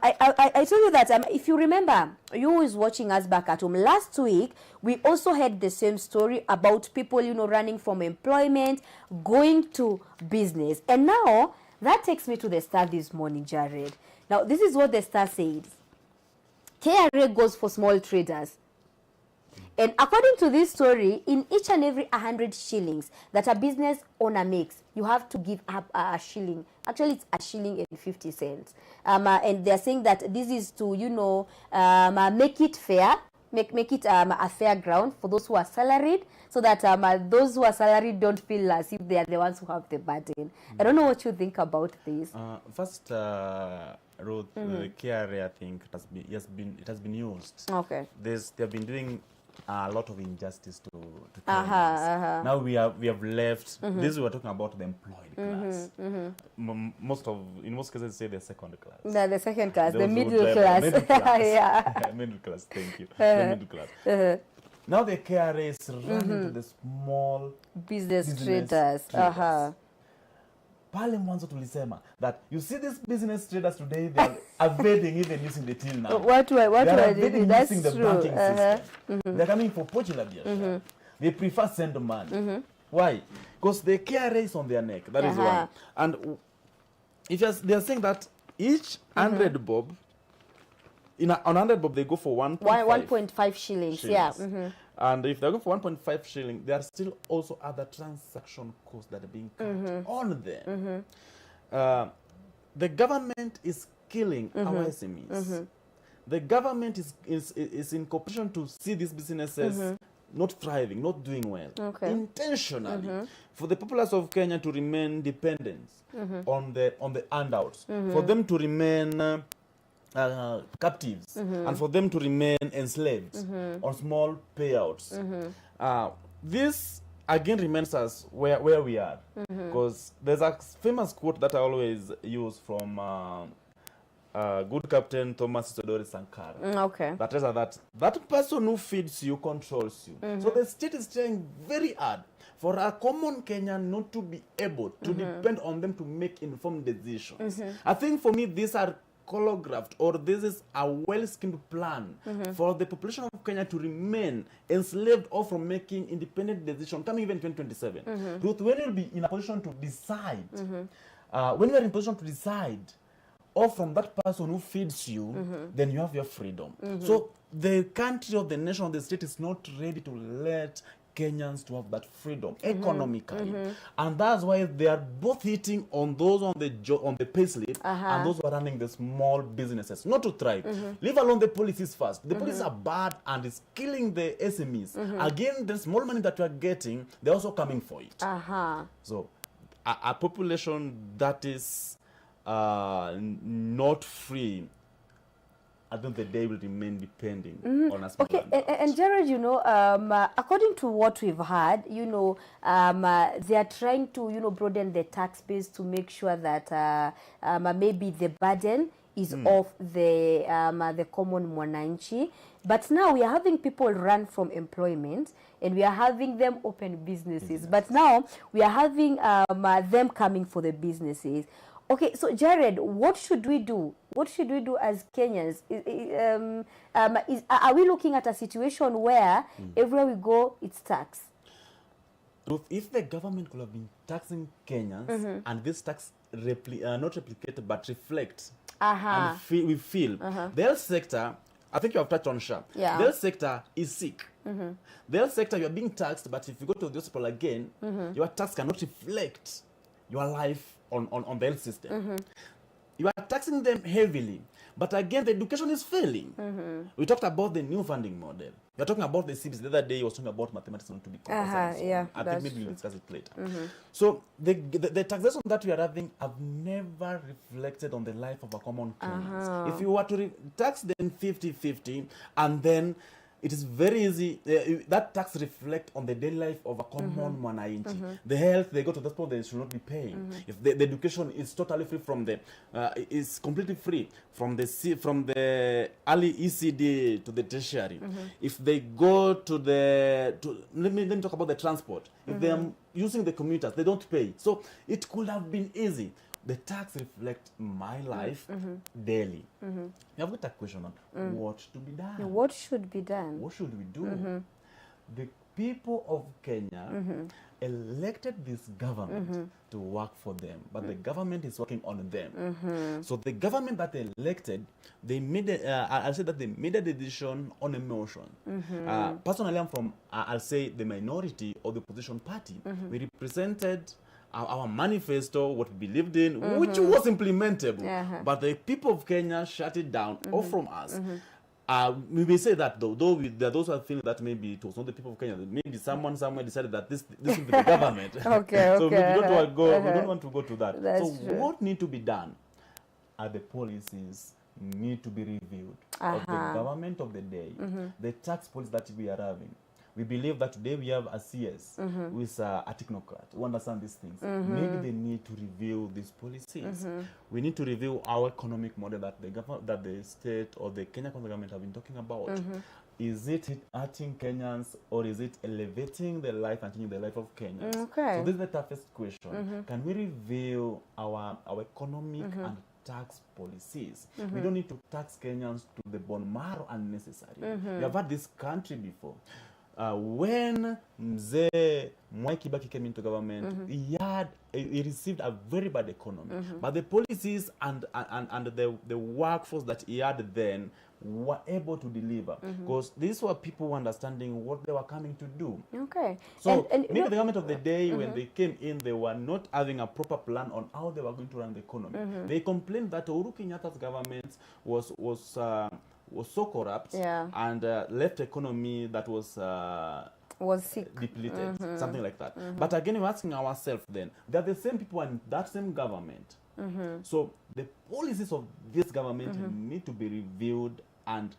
told you that if you remember, you who is watching us back at home, last week we also had the same story about people running from employment going to business. And now that takes me to the Star this morning, Jared. Now, this is what the Star said. KRA goes for small traders. And according to this story, in each and every 100 shillings that a business owner makes, you have to give up a shilling. Actually, it's a shilling and 50 cents. And they're saying that this is to, make it fair. Make it a fair ground for those who are salaried, so that those who are salaried don't feel as if they are the ones who have the burden. I don't know what you think about this. First, Ruth, the KRA, I think it has been used. Okay. They've been doing a lot of injustice to Kenyans. Now we have left. This we were talking about the employed class. In most cases, say the second class. The second class, the middle class. Middle class. Yeah. Middle class. Thank you. The middle class. Now the KRA is running to the small business traders. Pale mwanzo tulisema that you see these business traders today, they are evading even using the till now. What they are evading that's using the true. banking system. They're coming for Pochila biashara. They prefer send money. Why? Because the KRA is on their neck. That is one. And if they are saying that each 100 bob, on 100 bob they go for 1.5 shillings. Yeah. And if they go for 1.5 shilling, there are still also other transaction costs that are being cut on them. The government is killing our SMEs. The government is in cooperation to see these businesses not thriving, not doing well, intentionally, for the populace of Kenya to remain dependent on the handouts, for them to remain captives, and for them to remain enslaved on small payouts. This again reminds us where we are, because there's a famous quote that I always use from good Captain Thomas Isidore Sankara. That tells us that person who feeds you controls you. So the state is trying very hard for a common Kenyan not to be able to depend on them to make informed decisions. I think for me these are choreographed or this is a well-schemed plan for the population of Kenya to remain enslaved or from making independent decisions coming even 2027. Ruth, when you'll be in a position to decide, when you are in a position to decide, or from that person who feeds you, then you have your freedom. So the country or the nation or the state is not ready to let Kenyans to have that freedom economically, and that's why they are both hitting on those on the payslip and those who are running the small businesses, not to thrive. Leave alone the policies first. The policies are bad and it's killing the SMEs. Again, the small money that you are getting, they're also coming for it. So a population that is not free, I think the day will remain depending on us. Okay, and Jared, you know, according to what we've heard, you know, they are trying to, you know, broaden the tax base to make sure that maybe the burden is off the common mwananchi. But now we are having people run from employment and we are having them open businesses. But now we are having them coming for the businesses. Okay, so Jared, what should we do? What should we do as Kenyans? Are we looking at a situation where everywhere we go, it's tax? Ruth, if the government could have been taxing Kenyans and this tax not replicated but reflect and we feel the health sector, I think you have touched on sharp. Yeah. The health sector is sick. The health sector, you are being taxed, but if you go to the hospital again, your tax cannot reflect your life on the health system. You are taxing them heavily, but again, the education is failing. We talked about the new funding model. You're talking about the CBC. The other day, you were talking about mathematics not to be compulsory. Yeah, I think maybe we'll discuss it later. So the taxation that we are having have never reflected on the life of a common Kenyans. If you were to tax them 50-50, and then it is very easy, that tax reflect on the daily life of a common mwananchi. The health, they go to the hospital, they should not be paying. If the education is totally free from the, is completely free from the early ECD to the tertiary. If they go to the, let me talk about the transport. If they are using the commuters, they don't pay. So it could have been easy. The tax reflects my life daily. You have got a question on what to be done. What should be done? What should we do? The people of Kenya elected this government to work for them, but the government is working on them. So the government that they elected, they made I'll say that they made a decision on emotion. Personally, I'm from, I'll say, the minority or the opposition party. We represented our manifesto, what we believed in, which was implementable. But the people of Kenya shut it down, or from us. We may say that though there are those who are feeling that maybe it was not the people of Kenya. Maybe someone somewhere decided that this will be the government. So we don't want to go to that. That's so true. what need to be done are the policies need to be reviewed of the government of the day, the tax policy that we are having. We believe that today we have a CS who is a technocrat who understands these things. Maybe they need to review these policies. We need to review our economic model that the state or the Kenya government have been talking about. Is it hurting Kenyans or is it elevating the life and changing the life of Kenyans? So this is the toughest question. Can we review our economic and tax policies? We don't need to tax Kenyans to the bone marrow unnecessarily. We have had this country before. When Mzee Mwai Kibaki came into government, he received a very bad economy. But the policies and the workforce that he had then were able to deliver. Because these were people who understanding what they were coming to do. So maybe the government of the day, when they came in, they were not having a proper plan on how they were going to run the economy. They complained that Uhuru Kenyatta's government was so corrupt and left economy that was sick, depleted, something like that. But again, we're asking ourselves then, they're the same people in that same government. So the policies of this government need to be reviewed, and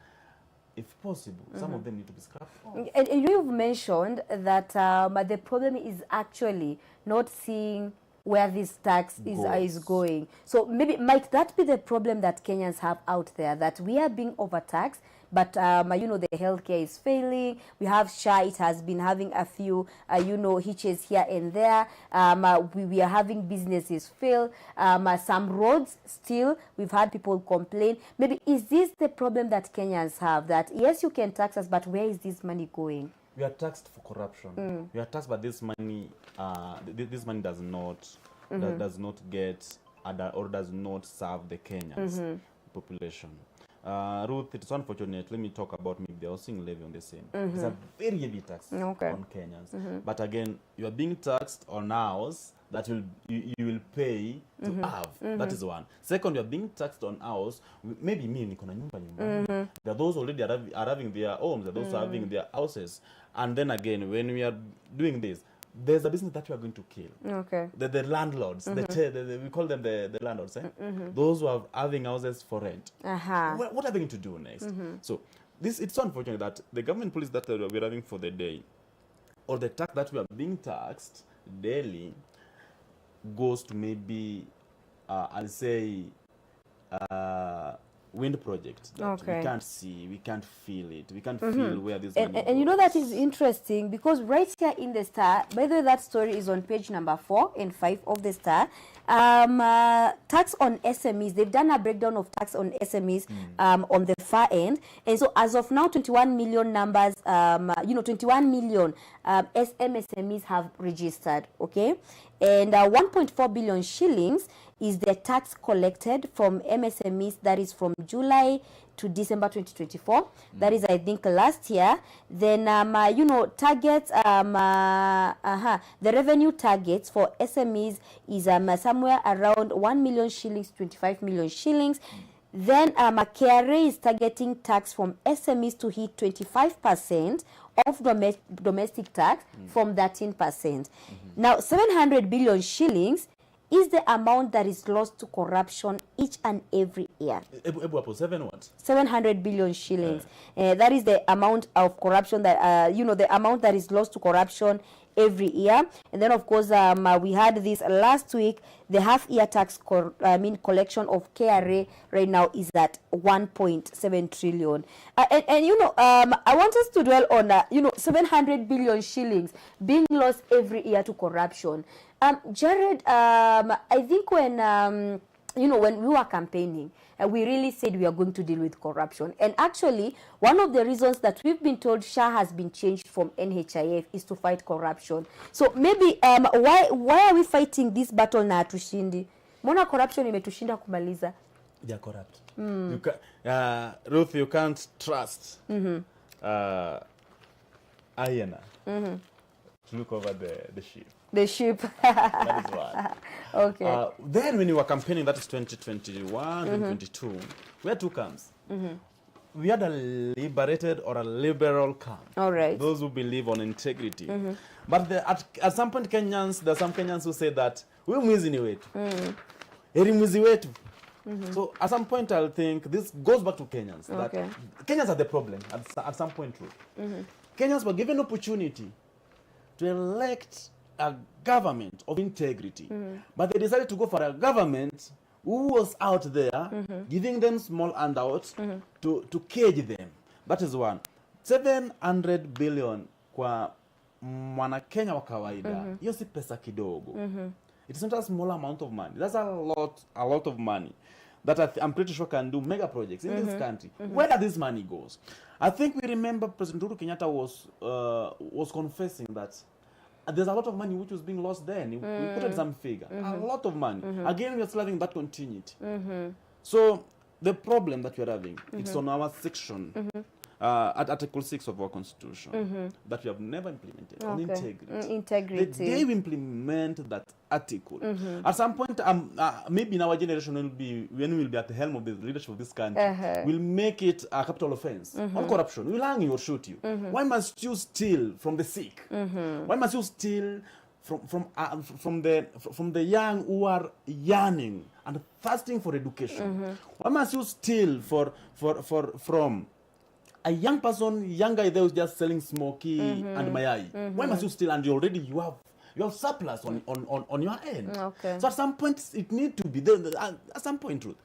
if possible, some of them need to be scrapped off. And you've mentioned that the problem is actually not seeing where this tax is going. So maybe might that be the problem that Kenyans have out there, that we are being overtaxed, but you know, the healthcare is failing. We have SHA, it has been having a few you know, hitches here and there. We are having businesses fail. Some roads still, we've had people complain. Maybe is this the problem that Kenyans have, that yes, you can tax us, but where is this money going? We are taxed for corruption. We are taxed, but this money, this money does not get or does not serve the Kenyans population. Ruth, it's unfortunate. Let me talk about maybe the housing levy on the same. It's a very heavy tax on Kenyans. But again, you are being taxed on house that you will pay to have. That is one. Second, you are being taxed on house. Maybe me, niko na nyumba nyumbani. There are those already are having their homes. There are those having their houses. And then again, when we are doing this, there's a business that we are going to kill. Okay. The landlords, we call them the landlords, those who are having houses for rent. What are they going to do next? So it's so unfortunate that the government police that we're having for the day, or the tax that we are being taxed daily, goes to maybe, I'll say, wind project that we can't see, we can't feel it, we can't feel where this money goes. And you know, that is interesting, because right here in the Star, by the way, that story is on page number 4 and 5 of the Star. Tax on SMEs, they've done a breakdown of tax on SMEs on the far end. And so as of now, 21 million numbers, you know, 21 million MSMEs have registered, okay? And 1.4 billion shillings is the tax collected from MSMEs, that is from July to December 2024. That is, I think, last year. Then, you know, targets, the revenue targets for SMEs is somewhere around 1 million shillings, 25 million shillings. Then KRA is targeting tax from SMEs to hit 25% of domestic tax from 13%. Now, 700 billion shillings is the amount that is lost to corruption each and every year. 700 billion shillings. That is the amount of corruption that, you know, the amount that is lost to corruption every year. And then, of course, we had this last week. The half-year tax collection of KRA right now is at 1.7 trillion. And you know, I want us to dwell on, you know, 700 billion shillings being lost every year to corruption. Jared, I think when, you know, when we were campaigning, we really said we are going to deal with corruption. And actually, one of the reasons that we've been told SHA has been changed from NHIF is to fight corruption. So maybe, why are we fighting this battle na hatushindi? Mbona corruption imetushinda kumaliza? They are corrupt. You Ruth, you can't trust Ayana to look over the sheep. The sheep. That is one. Okay. Then when you were campaigning, that is 2021, 2022, we had two camps. We had a liberated or a liberal camp. All right. Those who believe on integrity. But at some point, there are some Kenyans who say that we mwizi ni wetu. Eri mwizi wetu. So at some point, I'll think this goes back to Kenyans. That Kenyans are the problem at some point. Kenyans were given opportunity to elect a government of integrity, but they decided to go for a government who was out there giving them small handouts to cage them. That is one. 700 billion kwa mwana Kenya wa kawaida, hiyo si pesa kidogo. It's not a small amount of money. That's a lot of money that I'm pretty sure can do mega projects in this country. Where does this money goes? I think we remember President Uhuru Kenyatta was confessing that there's a lot of money which was being lost then. We put in some figure. A lot of money. Again, we are still having that continuity. So the problem that we are having, it's on our section, at Article 6 of our Constitution, that we have never implemented, on integrity. The day we implement that article, at some point, maybe in our generation, when we'll be at the helm of the leadership of this country, we'll make it a capital offense on corruption. We'll hang you or shoot you. Why must you steal from the sick? Why must you steal from the young who are yearning and thirsting for education? Why must you steal from a young person, young guy there who's just selling smoky and mayai? Why must you steal, and you you have surplus on your end. Okay. So at some point, it need to be there. At some point, Ruth,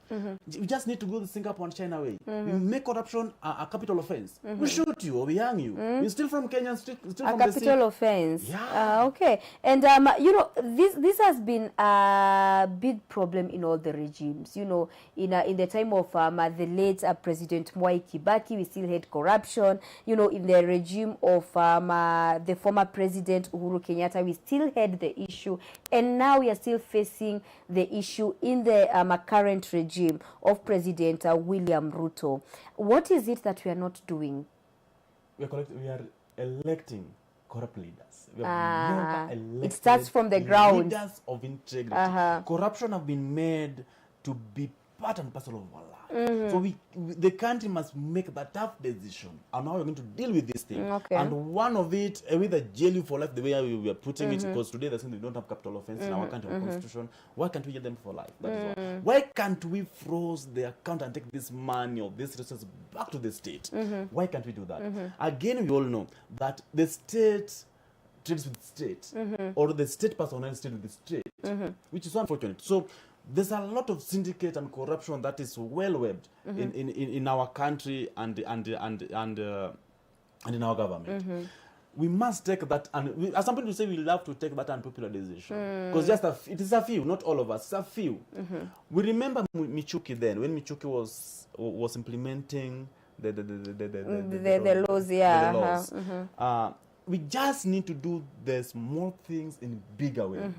you just need to go the Singapore and China way. You make corruption a capital offense. We shoot you or we hang you. You're still from Kenya, still A from the sea. capital offense. Yeah. Okay. And you know, this has been a big problem in all the regimes. You know, in the time of the late President Mwai Kibaki, we still had corruption. You know, in the regime of the former President Uhuru Kenyatta, we still had the issue, and now we are still facing the issue in the current regime of President William Ruto. What is it that we are not doing? We are electing corrupt leaders. We have never elected It starts from the ground. Leaders of integrity. Corruption have been made to be part and parcel of our life. So the country must make that tough decision on how we're going to deal with this thing. Okay. And one of it, either jail you for life, the way we are putting it, because today they're saying we don't have capital offense in our country or constitution. Why can't we get them for life? That is why. Why can't we froze the account and take this money or this resources back to the state? Why can't we do that? Again, we all know that the state trades with state, or the state personnel trade with the state, which is so unfortunate. So there's a lot of syndicate and corruption that is well webbed in our country and in our government. We must take that, and as some people say, we love to take that unpopular decision because it is a few, not all of us. It's a few. We remember Michuki then, when Michuki was implementing the laws. Yeah. the laws. We just need to do the small things in bigger way.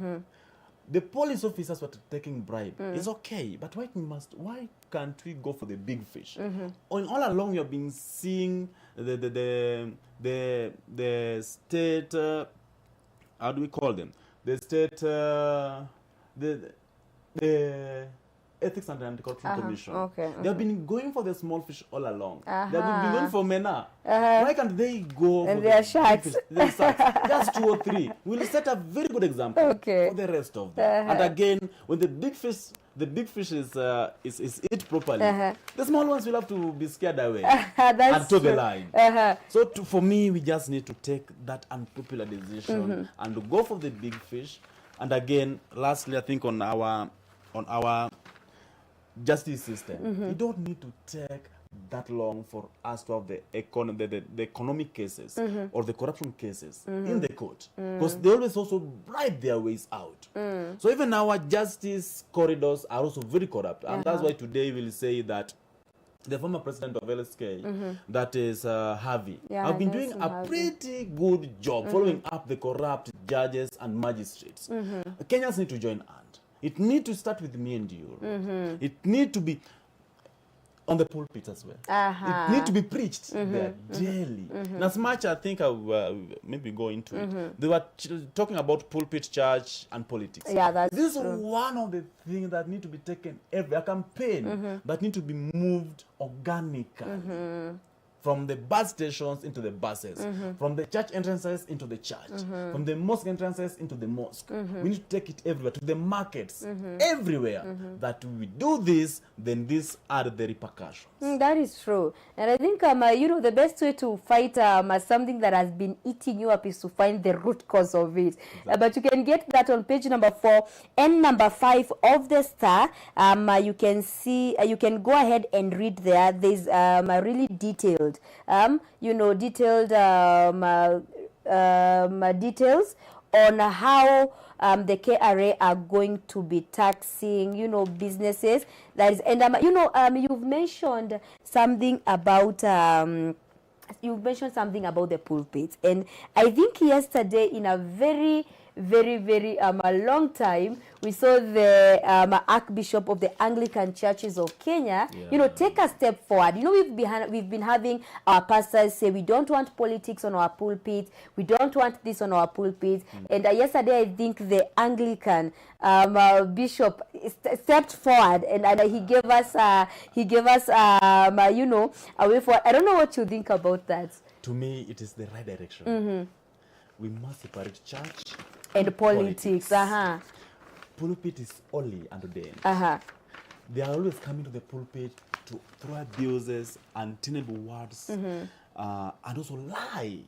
The police officers were taking bribe. It's okay, but why can't we go for the big fish? All along, you have been seeing the state. How do we call them? The state. The Ethics and Anti-Corruption Commission. Okay. They have been going for the small fish all along. They have been going for MENA. Why can't they go And for their the sharks. big fish? Their sharks. Just 2 or 3. We'll set a very good example for the rest of them. And again, when the big fish is eat properly, the small ones will have to be scared away and toe the line. So for me, we just need to take that unpopular decision and go for the big fish. And again, lastly, I think on our justice system, you don't need to take that long for us to have the economic cases or the corruption cases in the court, because they always also bribe their ways out. So even our justice corridors are also very corrupt, and that's why today we'll say that the former president of LSK, that is Harvey, have been doing a pretty good job following up the corrupt judges and magistrates. Kenyans need to join hand. It need to start with me and you. It need to be on the pulpit as well. It need to be preached there daily. And as much I think I will maybe go into it. They were talking about pulpit, church, and politics. Yeah, that's this true. is one of the things that need to be taken a campaign that need to be moved organically. From the bus stations into the buses, from the church entrances into the church, from the mosque entrances into the mosque. We need to take it everywhere, to the markets, everywhere. That we do this, then these are the repercussions. That is true. And I think, you know, the best way to fight something that has been eating you up is to find the root cause of it. But you can get that on page number 4 and number 5 of the Star. You can see, you can go ahead and read there. There's really detailed, you know, details on how the KRA are going to be taxing, you know, businesses. That is, and you know, you've mentioned something about the pulpit, and I think yesterday, in a very a long time, we saw the Archbishop of the Anglican Churches of Kenya, you know, take a step forward. You know, we've been having our pastors say we don't want politics on our pulpit, we don't want this on our pulpit. And yesterday, I think the Anglican bishop stepped forward, and he gave us you know, a way forward. I don't know what you think about that. To me, it is the right direction. We must separate church and politics. Pulpit is holy and ordained. They are always coming to the pulpit to throw abuses and tenable words, and also lie.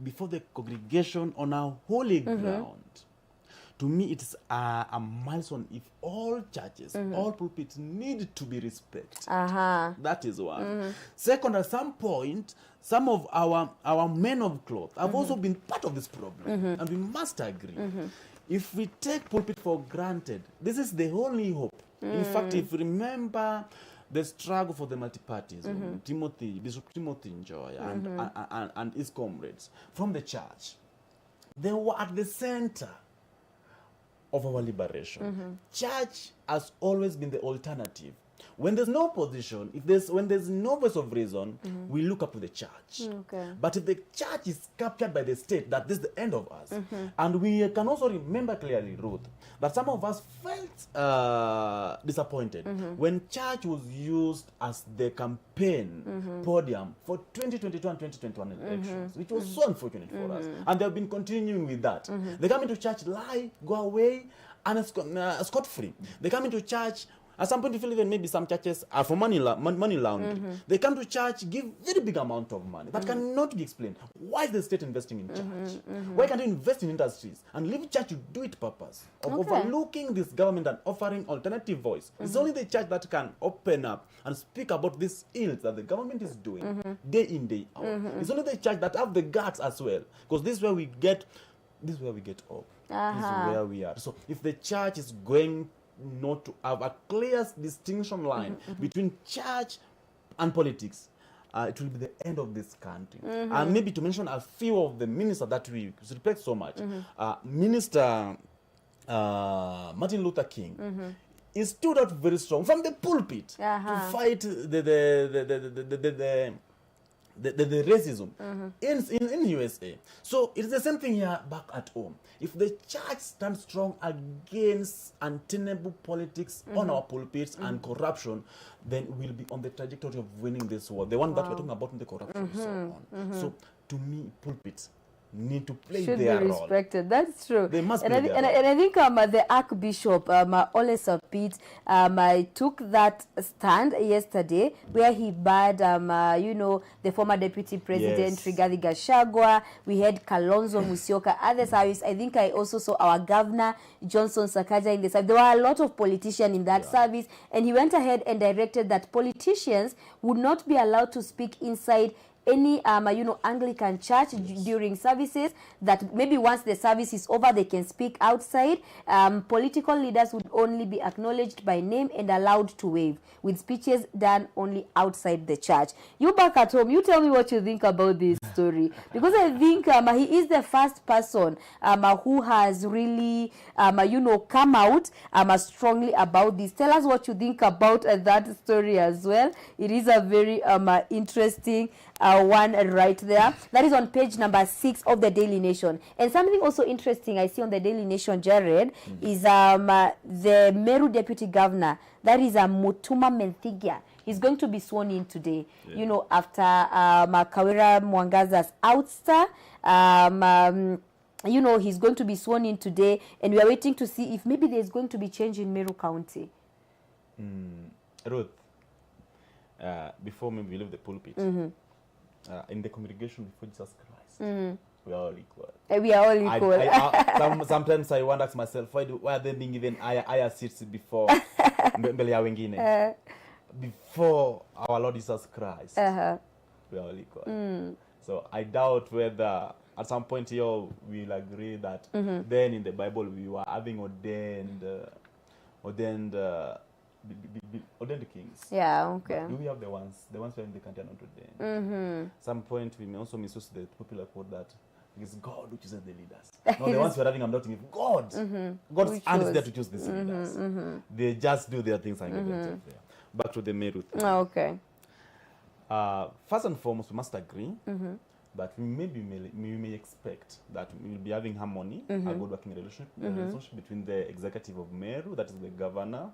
before the congregation on a holy ground. To me, it's a milestone if all churches, all pulpits need to be respected. That is one. Second, at some point, some of our men of cloth have also been part of this problem, and we must agree. If we take pulpit for granted, this is the only hope. In fact, if you remember the struggle for the multi-partyism, Bishop Timothy Njoy and his comrades from the church, they were at the center of our liberation. Church has always been the alternative. When there's no opposition, when there's no voice of reason, we look up to the church. But if the church is captured by the state, that this is the end of us. And we can also remember clearly, Ruth, that some of us felt disappointed when church was used as the campaign podium for 2022 and 2021 elections, which was so unfortunate for us. And they've been continuing with that. They come into church, lie, go away, and scot-free. They come into church. At some point, you feel even maybe some churches are for money laundering. They come to church, give very big amount of money. That cannot be explained. Why is the state investing in church? Why can't you invest in industries and leave church to do its purpose of overlooking this government and offering alternative voice? It's only the church that can open up and speak about these ills that the government is doing day in, day out. It's only the church that have the guts as well, because this is where we get hope. This is where we are. So if the church is going not to have a clear distinction line between church and politics, it will be the end of this country. And maybe to mention a few of the ministers that we respect so much, Minister Martin Luther King, he stood out very strong from the pulpit to fight the racism in USA. So it's the same thing here back at home. If the church stands strong against untenable politics on our pulpits and corruption, then we'll be on the trajectory of winning this war. The one that we're talking about in the corruption so on. So to me, pulpits need to play their role. Should be respected. That's true. They must and play I, their and I think the Archbishop Ole Sapit I took that stand yesterday where he bade the former Deputy President Rigathi Gachagua. We had Kalonzo Musyoka at the service. I think I also saw our Governor Johnson Sakaja in the service. There were a lot of politicians in that service, and he went ahead and directed that politicians would not be allowed to speak inside any Anglican church during services, that maybe once the service is over they can speak outside. Political leaders would only be acknowledged by name and allowed to wave, with speeches done only outside the church. You back at home, you tell me what you think about this story, because I think he is the first person who has really come out strongly about this. Tell us what you think about that story as well. It is a very interesting one right there. That is on page number 6 of the Daily Nation. And something also interesting I see on the Daily Nation, Jared, is the Meru Deputy Governor. That is Mutuma Menthigia. He's going to be sworn in today, after Kawira Mwangaza's ouster. He's going to be sworn in today, and we are waiting to see if maybe there's going to be change in Meru County. Ruth, before maybe we leave the pulpit, in the congregation before Jesus Christ, we are all equal. We are all equal. Sometimes I wonder to myself, why are they being given higher seats before before our Lord Jesus Christ? We are all equal. So I doubt whether at some point here we'll agree that then in the Bible we were having ordained kings. Yeah, okay. Do we have the ones who are in the country are not ordained? Some point we may also misuse the popular quote that it's God who chooses the leaders. No, the ones who are having, I'm doubting if God is there to choose these leaders. They just do their things and get themselves there. Back to the Meru thing. Okay. First and foremost, we must agree that we may expect that we will be having harmony, a good working relationship between the executive of Meru, that is the governor,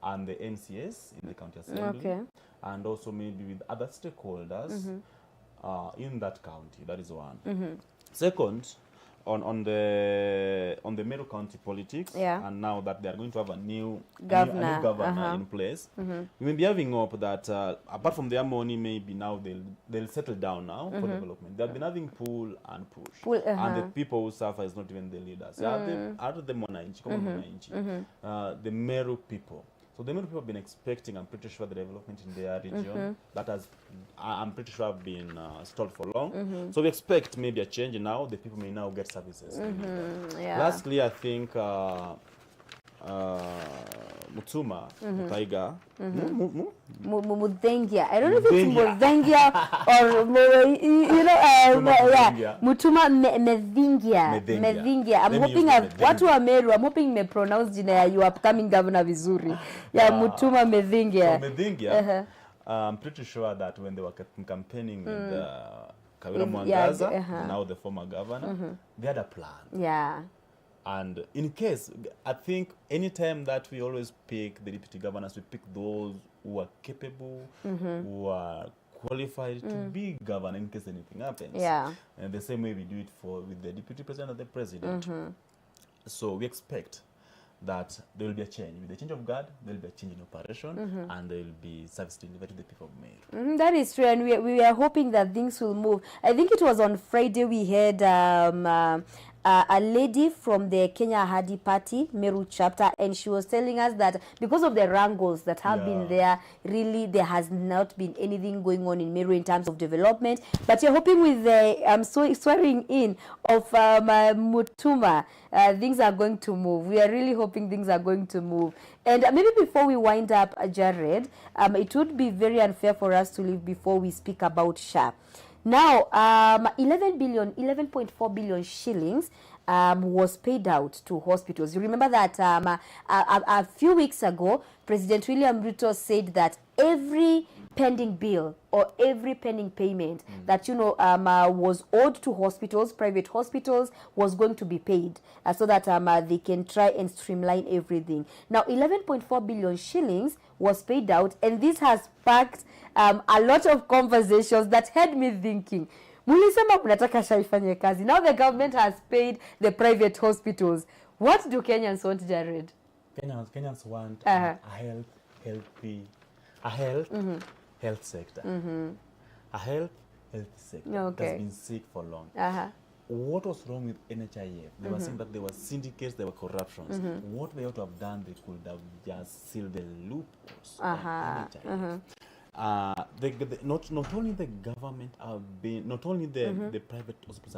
and the NCS in the county assembly, and also maybe with other stakeholders in that county. That is one. Second, on the Meru County politics, Yeah. and now that they are going to have a new Governor, governor in place, we may be having hope that apart from their money, maybe now they'll settle down now for development. They've been having pull and push, and the people who suffer is not even the leaders. Are the Monanchi, the Meru people. So the Meru people have been expecting, I'm pretty sure, the development in their region that has, I'm pretty sure, have been stalled for long. So we expect maybe a change now. The people may now get services. Yeah. Lastly, I think Mutuma, Taiga, Mudhengia. I don't know if it's Mudhengia. Mudhengia or Mudhengia. Mutuma Medhingia. I'm Let me hoping use watu wa Meru, I'm hoping me pronounce jina ya your upcoming governor vizuri. Yeah, Mutuma Medhingia. So Medhingia, I'm pretty sure that when they were campaigning with Kawira Mwangaza, now the former governor, they had a plan. Yeah. And in case, I think anytime that we always pick the deputy governors, we pick those who are capable, who are qualified to be governor in case anything happens. Yeah. And the same way we do it with the deputy president and the president. So we expect that there will be a change. With the change of guard, there will be a change in operation, and there will be service delivered to the people of Meru. That is true, and we are hoping that things will move. I think it was on Friday we had a lady from the Kenya Ahadi Party, Meru chapter, and she was telling us that because of the wrangles that have been there, really there has not been anything going on in Meru in terms of development. But you're hoping with the swearing in of Mutuma, things are going to move. We are really hoping things are going to move. And maybe before we wind up, Jared, it would be very unfair for us to leave before we speak about SHA. Now, 11.4 billion shillings was paid out to hospitals. You remember that a few weeks ago, President William Ruto said that every pending bill or every pending payment that was owed to hospitals, private hospitals, was going to be paid so that they can try and streamline everything. Now 11.4 billion shillings was paid out, and this has sparked a lot of conversations that had me thinking, mulisema mnataka SHA ifanye kazi. Now the government has paid the private hospitals. What do Kenyans want, Jared? Kenyans want a health sector. A health sector that's been sick for long. What was wrong with NHIF? They were saying that there were syndicates, there were corruptions. What they ought to have done, they could have just sealed the loopholes on NHIF. Not only the government have been, not only the private hospitals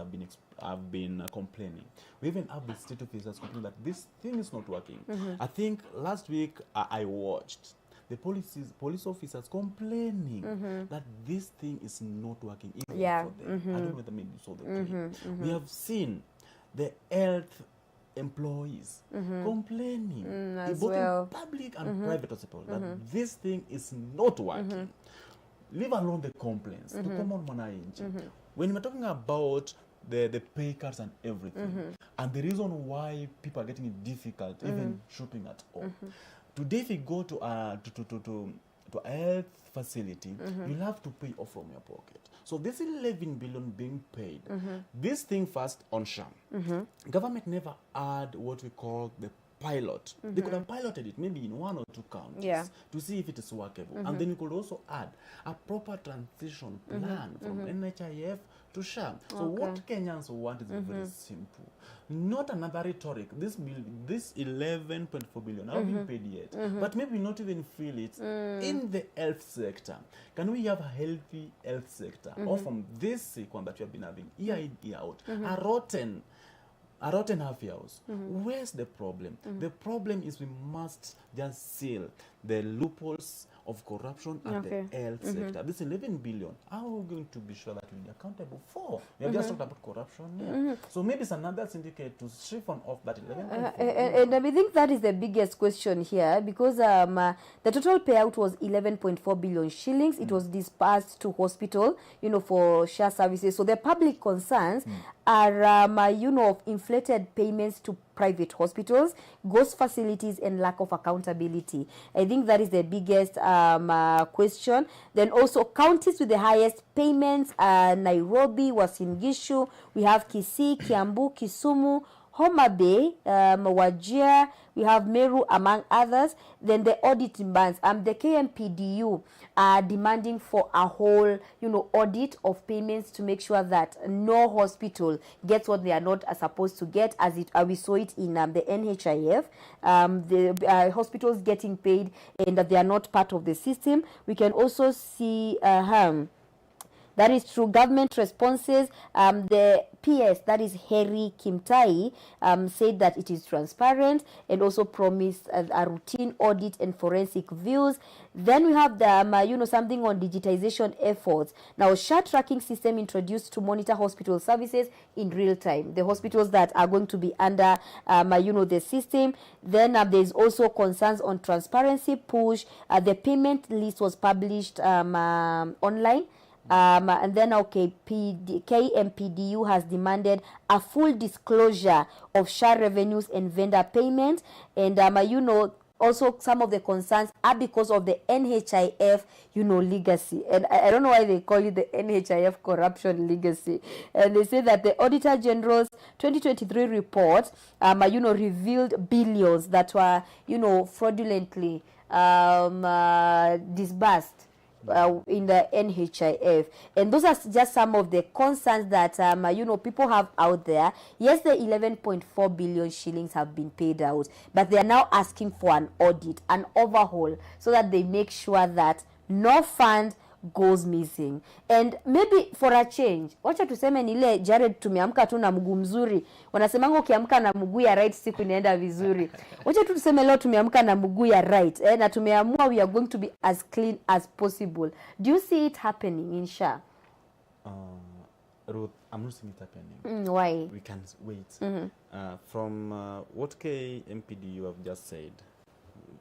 have been complaining. We even have the state officers complaining that this thing is not working. I think last week I watched the police officers complaining that this thing is not working even for them. I don't know whether maybe you saw the clip. We have seen the health employees complaining both in public and private hospitals that this thing is not working. Leave alone the complaints to common mwananchi. When we're talking about the pay cuts and everything, and the reason why people are getting it difficult even shopping at all. Today, if you go to a health facility, you'll have to pay off from your pocket. So this 11 billion being paid, this thing first on SHA. Government never had what we call the pilot. They could have piloted it maybe in 1 or 2 counties to see if it is workable. And then you could also add a proper transition plan from NHIF to SHA. So what Kenyans want is very simple. Not another rhetoric. This 11.4 billion not being paid yet, but maybe not even feel it in the health sector. Can we have a healthy health sector? Or from this sick one that we have been having year in, year out, a rotten half years. Where's the problem? The problem is we must just seal the loopholes of corruption at the health sector. This 11 billion, how are we going to be sure that we'll be accountable for? We have just talked about corruption here. So maybe it's another syndicate to siphon off that 11 and I think that is the biggest question here, because the total payout was 11.4 billion shillings. It was dispersed to hospital, for SHA services. So the public concerns are, of inflated payments to private hospitals, ghost facilities, and lack of accountability. I think that is the biggest question. Then also counties with the highest payments: Nairobi, Uasin Gishu, we have Kisii, Kiambu, Kisumu, Homa Bay, Wajir, we have Meru, among others. Then the audit demands. The KMPDU are demanding for a whole, audit of payments to make sure that no hospital gets what they are not supposed to get, as we saw it in the NHIF. The hospitals getting paid and that they are not part of the system. We can also see that is true. Government responses. The PS, that is Harry Kimtai, said that it is transparent and also promised a routine audit and forensic views. Then we have the, something on digitization efforts. Now, SHA tracking system introduced to monitor hospital services in real time. The hospitals that are going to be under, the system. Then there's also concerns on transparency push. The payment list was published online. And then KMPDU has demanded a full disclosure of SHA revenues and vendor payments. And, also some of the concerns are because of the NHIF, legacy. And I don't know why they call it the NHIF corruption legacy. And they say that the Auditor General's 2023 report, revealed billions that were, fraudulently disbursed in the NHIF. And those are just some of the concerns that people have out there. Yes, the 11.4 billion shillings have been paid out, but they are now asking for an audit, an overhaul, so that they make sure that no fund goes missing. And maybe for a change, wacha tuseme ni ile Jared tumeamka tu na mguu mzuri. Wanasemanga ukiamka na mguu ya right siku inaenda vizuri. Wacha tu tuseme leo tumeamka na mguu ya right, na tumeamua we are going to be as clean as possible. Do you see it happening in SHA? Ruth, I'm not seeing it happening. Why? We can wait. From what KMPDU have just said,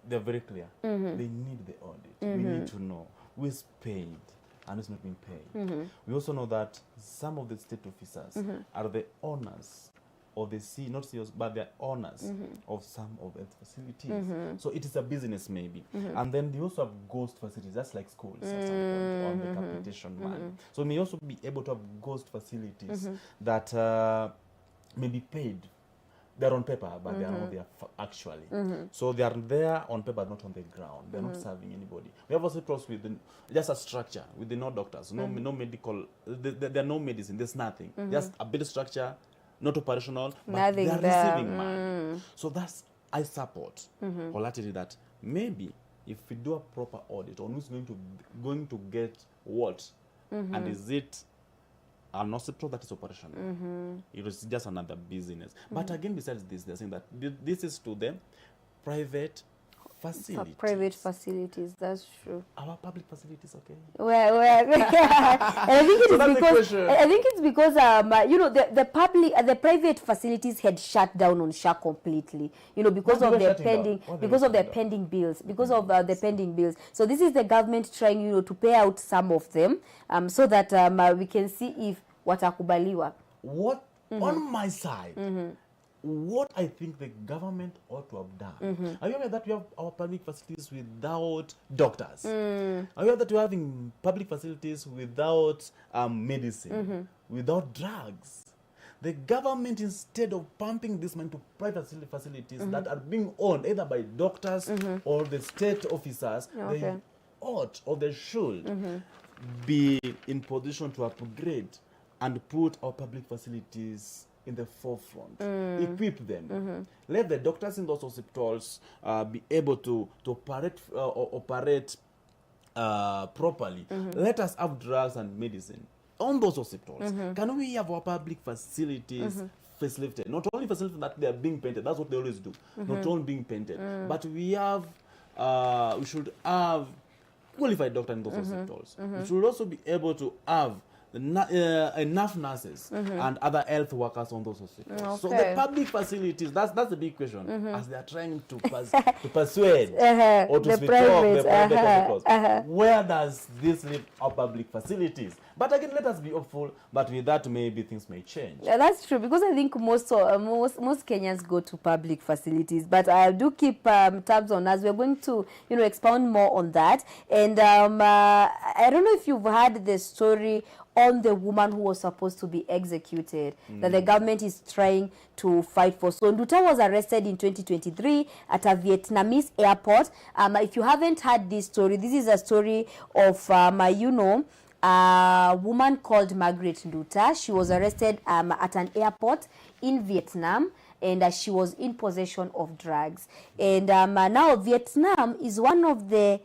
they're very clear. They need the audit. We need to know who is paid and who's not being paid. We also know that some of the state officers are the owners of the not CEOs, but they're owners of some of the facilities. So it is a business maybe. And then they also have ghost facilities, that's like schools at some point on the capitation one. So we may also be able to have ghost facilities that may be paid. They're on paper, but they are not there actually. So they are there on paper, not on the ground. They're not serving anybody. We have hospitals with just a structure, with no doctors, no medical, there are no medicine, there's nothing. Just a bit of structure, not operational, but they are receiving money. So that's, I support wholeheartedly that maybe if we do a proper audit on who's going to get what, and is it an hospital that is operational. It was just another business. But again, besides this, they're saying that this is to them private facilities. Private facilities, that's true. Our public facilities, okay? Well, and I think it is because I think it's because the private facilities had shut down on SHA completely. Because of the pending bills. So this is the government trying to pay out some of them, so that we can see if watakubaliwa. What on my side? What I think the government ought to have done. Are you aware that we have our public facilities without doctors? Are you aware that we're having public facilities without medicine, without drugs? The government, instead of pumping this money to private facilities that are being owned either by doctors or the state officers, they ought or they should be in position to upgrade and put our public facilities in the forefront, equip them. Let the doctors in those hospitals be able to operate properly. Let us have drugs and medicine on those hospitals. Can we have our public facilities facelifted? Not only facilities that they are being painted, that's what they always do. Not only being painted, but we should have qualified doctors in those hospitals. We should also be able to have enough nurses and other health workers on those hospitals. So the Okay. public facilities, that's the big question, as they are trying to persuade or to The switch off the private, private hospitals. Where does this leave our public facilities? But again, let us be hopeful, but with that maybe things may change. Yeah, that's true, because I think most Kenyans go to public facilities, but I do keep tabs on us. We're going to, expound more on that. And I don't know if you've heard the story on the woman who was supposed to be executed, that the government is trying to fight for. So Nduta was arrested in 2023 at a Vietnamese airport. If you haven't heard this story, this is a story of, a woman called Margaret Nduta. She was arrested at an airport in Vietnam, and she was in possession of drugs. And now Vietnam is one of the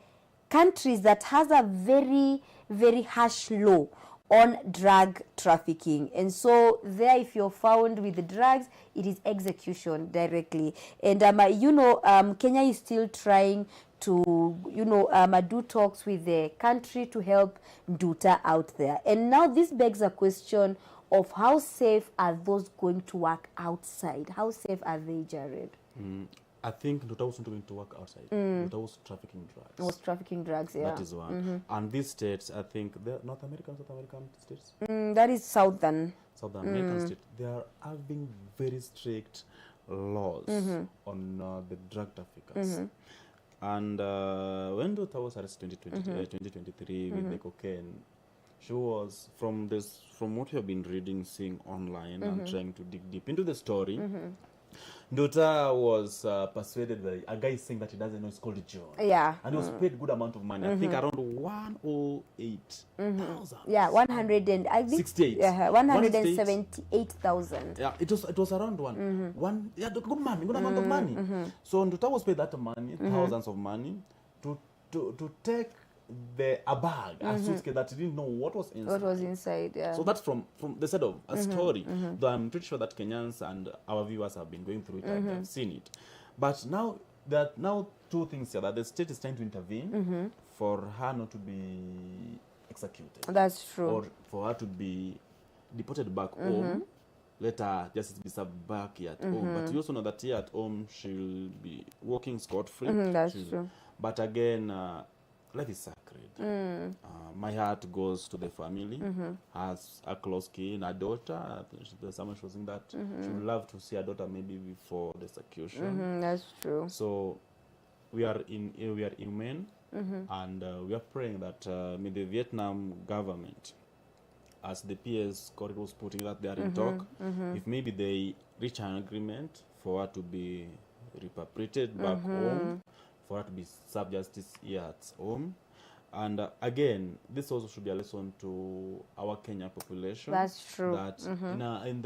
countries that has a very, very harsh law on drug trafficking. And so there, if you're found with the drugs, it is execution directly. And Kenya is still trying to do talks with the country to help Nduta out there. And now this begs a question of how safe are those going to work outside? How safe are they, Jared? I think Nduta wasn't going to work outside. Nduta was trafficking drugs. Was trafficking drugs, yeah. That is one. And these states, I think, they're North American states? That is Southern American states. They are having very strict laws on the drug traffickers. And when Nduta was arrested in 2023 with the cocaine, she was, from what we have been reading, seeing online and trying to dig deep into the story, Nduta was persuaded by a guy saying that he doesn't know it's called John. Yeah. And he was paid good amount of money. I think around 108,000. Yeah, 100 and I think 68. Yeah, 178,000. Yeah, it was around one good amount of money. So Nduta was paid that money, thousands of money, to take a bag, a suitcase that he didn't know what was inside. What was inside, yeah. So that's from the side of a story. Though I'm pretty sure that Kenyans and our viewers have been going through it and have seen it. But now there are two things here, that the state is trying to intervene for her not to be executed. That's true. Or for her to be deported back home. Let her just be served back here at home. But you also know that here at home she'll be walking scot-free. That's true. But again, life is sacred. My heart goes to the family. Has a close kin, a daughter. There's someone she was saying that she would love to see her daughter maybe before the execution. That's true. So we are humane, and we are praying that may the Vietnam government, as the PS corridor was putting that they are in talk, if maybe they reach an agreement for her to be repatriated back home, for her to be served justice here at home. And again, this also should be a lesson to our Kenya population. That's true. That in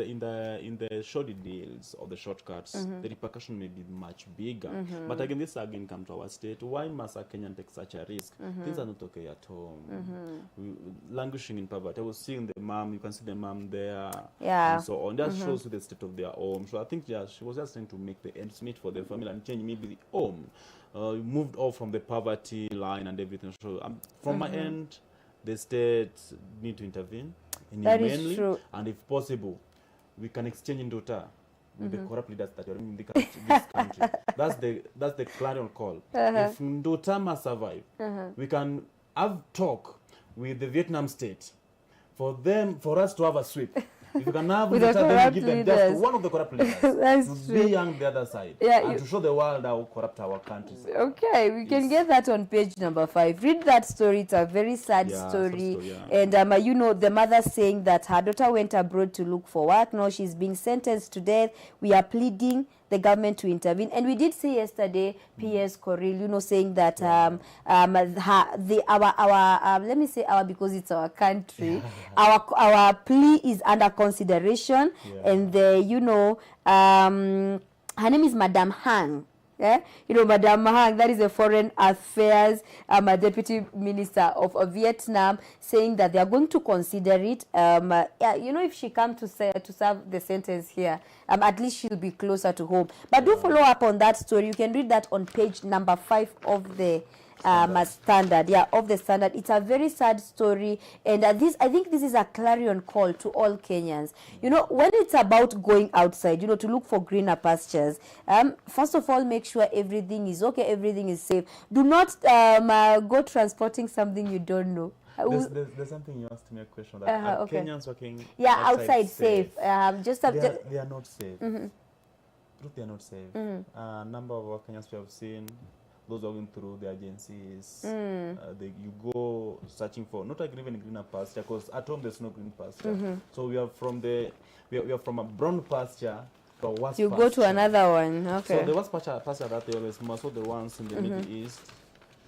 the shoddy deals or the shortcuts, the repercussion may be much bigger. But again, this again comes to our state. Why must a Kenyan take such a risk? Things are not okay at home. Languishing in poverty. I was seeing the mom. You can see the mom there. Yeah. And so on. That shows you the state of their home. So I think she was just trying to make the ends meet for the family and change maybe the home. Moved off from the poverty line and everything. So from my end, the state need to intervene That is humanely, true. and if possible, we can exchange Nduta with the corrupt leaders that are in this country. That's the clarion call. If Nduta must survive, we can have talk with the Vietnam state for us to have a sweep. If you can have With the Nduta, then corrupt we give them leaders. just one of the corrupt leaders That's to true. be on the other side, Yeah, and to show the world how corrupt our country is. Okay, we can get that on page number 5. Read that story. It's a very sad story. And the mother saying that her daughter went abroad to look for work. Now she's being sentenced to death. We are pleading the government to intervene. And we did say yesterday, P.S. Coril, saying that let me say our, because it's our country, our plea is under consideration. And her name is Madam Hang. Yeah, Madam Hang, that is the Foreign Affairs Deputy Minister of Vietnam, saying that they are going to consider it. If she comes to serve the sentence here, at least she'll be closer to home. But do follow up on that story. You can read that on page number 5 of the standard, of the standard. It's a very sad story, and I think this is a clarion call to all Kenyans. You know, when it's about going outside, you know, to look for greener pastures, first of all, make sure everything is okay, everything is safe. Do not go transporting something you don't know. There's something you asked me a question that are okay. Kenyans working outside safe. they are not safe. Truth, they are not safe. A number of our Kenyans we have seen, those working through the agencies, you go searching for not even a greener pasture, because at home there's no green pasture. So we are from a brown pasture to a worse you pasture. go to another one. Okay. So the worst pasture that they always most of the ones in the Middle East.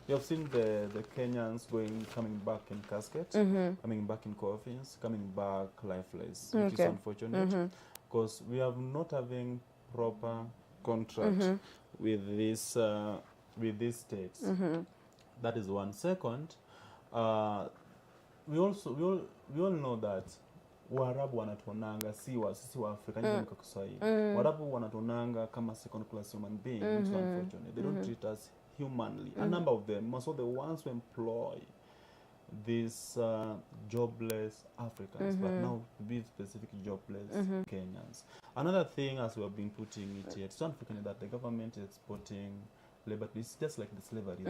You have seen the Kenyans coming back in caskets, coming back in coffins, coming back lifeless, which is unfortunate, because we are not having proper contract with these states. That is one. Second, we all know that Waarabu wanatuonanga sisi wa Afrika ndio kwa Kiswahili. Waarabu wanatuonanga kama second class human being, which is unfortunate. They don't treat us humanly. A number of them, most of the ones who employ these jobless Africans, but now to be specific, jobless Kenyans. Another thing, as we have been putting it here, it's unfortunate that the government is exporting labor. It's just like the slavery.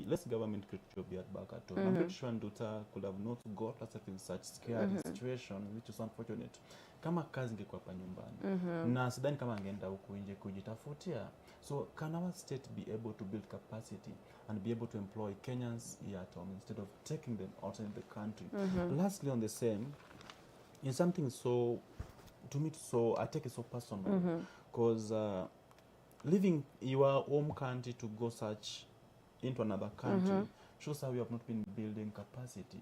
Let's government create job here back at home. I'm pretty sure Nduta could have not got us in such scary situation, which is unfortunate. Kama kazi ingekuwa hapa nyumbani, na sidhani kama angeenda huku nje kujitafutia. So can our state be able to build capacity and be able to employ Kenyans here at home instead of taking them outside the country? Lastly, on the same, in something so, to me, so I take it so personal, because leaving your home country to go search into another country shows how we have not been building capacity.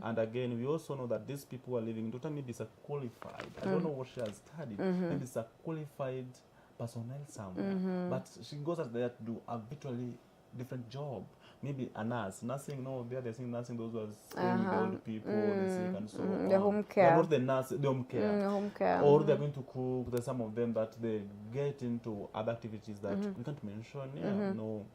And again, we also know that these people who are living, Dr. maybe is a qualified, I don't know what she has studied, maybe it's a qualified personnel somewhere, but she goes out there to do a virtually different job. Maybe a nurse, nursing, no, they're saying nursing, those who are staying with old people, the sick and so on. The home care. They're not the nurse, the home care. Home care. Or they're going to cook. There's some of them that they get into other activities that we can't mention. No,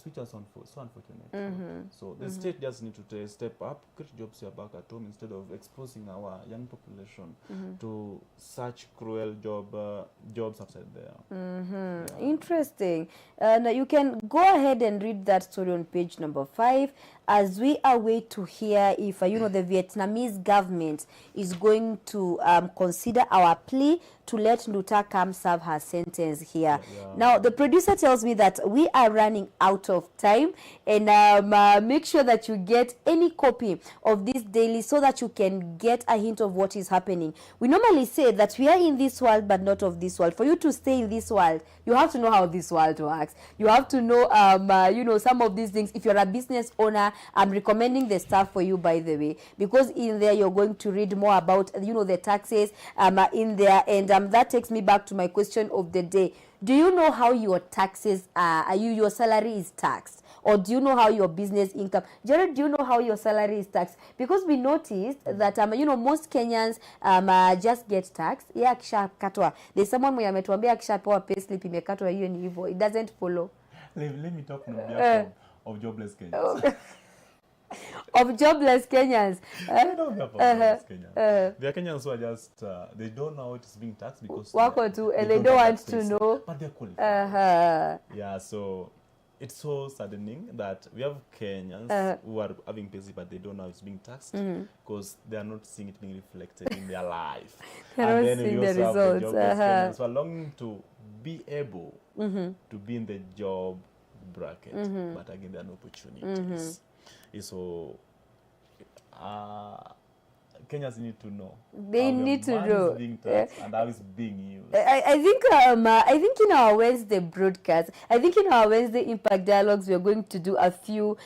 which are so unfortunate. So the state just need to step up, create jobs here back at home instead of exposing our young population to such cruel jobs outside there. Interesting. Now you can go ahead and read that story on page number 5 as we await to hear if the Vietnamese government is going to consider our plea to let Nduta come serve her sentence here. Now the producer tells me that we are running out of time, and make sure that you get any copy of this daily so that you can get a hint of what is happening. We normally say that we are in this world but not of this world. For you to stay in this world, you have to know how this world works. You have to know some of these things. If you're a business owner, I'm recommending the stuff for you, by the way, because in there you're going to read more about the taxes in there, and that takes me back to my question of the day. Do you know how your taxes your salary is taxed? Or do you know how your business income? Jared, do you know how your salary is taxed? Because we noticed that most Kenyans just get taxed. Yeah, akishakatwa. There's someone mwenye ametuambia akishapewa payslip imekatwa, hiyo ni hivyo. It doesn't follow. Let me talk on behalf of jobless Kenyans. Of jobless Kenyans. I don't have jobless Kenyans. There are Kenyans who are just, they don't know how it is being taxed because they don't want to know. But they're qualified. Yeah, so it's so saddening that we have Kenyans who are having payslip but they don't know how it's being taxed because they are not seeing it being reflected in their life. And then we also have the jobless Kenyans who are longing to be able to be in the job bracket, but again there are no opportunities. So Kenyans need to know. They need to know. Being taxed and how it's being used. I think in our Wednesday broadcast, I think in our Wednesday Impact Dialogues, we are going to do a few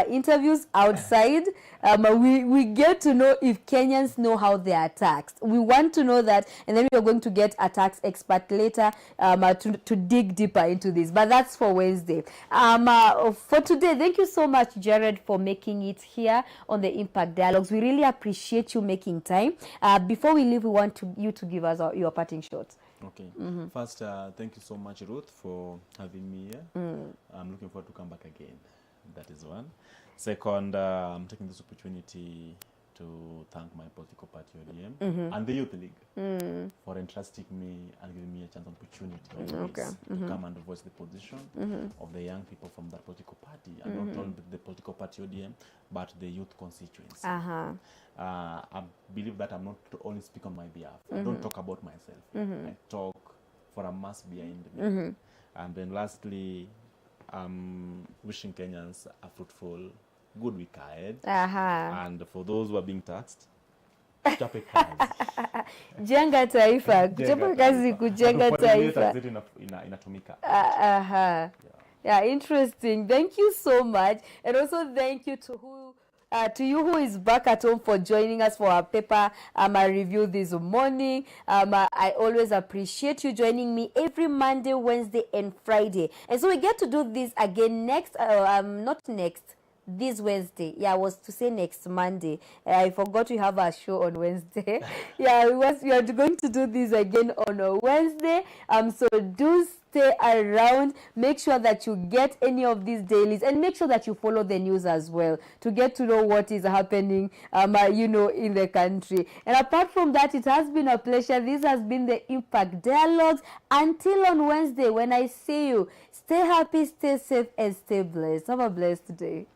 interviews outside. We get to know if Kenyans know how they are taxed. We want to know that, and then we are going to get a tax expert later to dig deeper into this. But that's for Wednesday. For today, thank you so much, Jared, for making it here on the Impact Dialogues. We really appreciate you making time. Before we leave, we want you to give us your parting shots. Okay. First, thank you so much, Ruth, for having me here. I'm looking forward to come back again. That is one. Second, I'm taking this opportunity to thank my political party, ODM, and the Youth League for entrusting me and giving me a chance and opportunity always to come and voice the position of the young people from that political party, and not only the political party ODM, but the youth constituency. I believe that I'm not to only speak on my behalf. I don't talk about myself. I talk for a mass behind me. And then lastly, I'm wishing Kenyans a fruitful, good week ahead. And for those who are being taxed, chape kazi. Jenga taifa. Kuchapa kazi kujenga taifa. Inatumika. Yeah, interesting. Thank you so much. And also thank you to you who is back at home for joining us for our paper review this morning. I always appreciate you joining me every Monday, Wednesday, and Friday. And so we get to do this again this Wednesday. Yeah, I was to say next Monday. I forgot we have a show on Wednesday. Yeah, we are going to do this again on a Wednesday. So do stay around. Make sure that you get any of these dailies, and make sure that you follow the news as well to get to know what is happening, in the country. And apart from that, it has been a pleasure. This has been the Impact Dialogues. Until on Wednesday, when I see you, stay happy, stay safe, and stay blessed. Have a blessed day.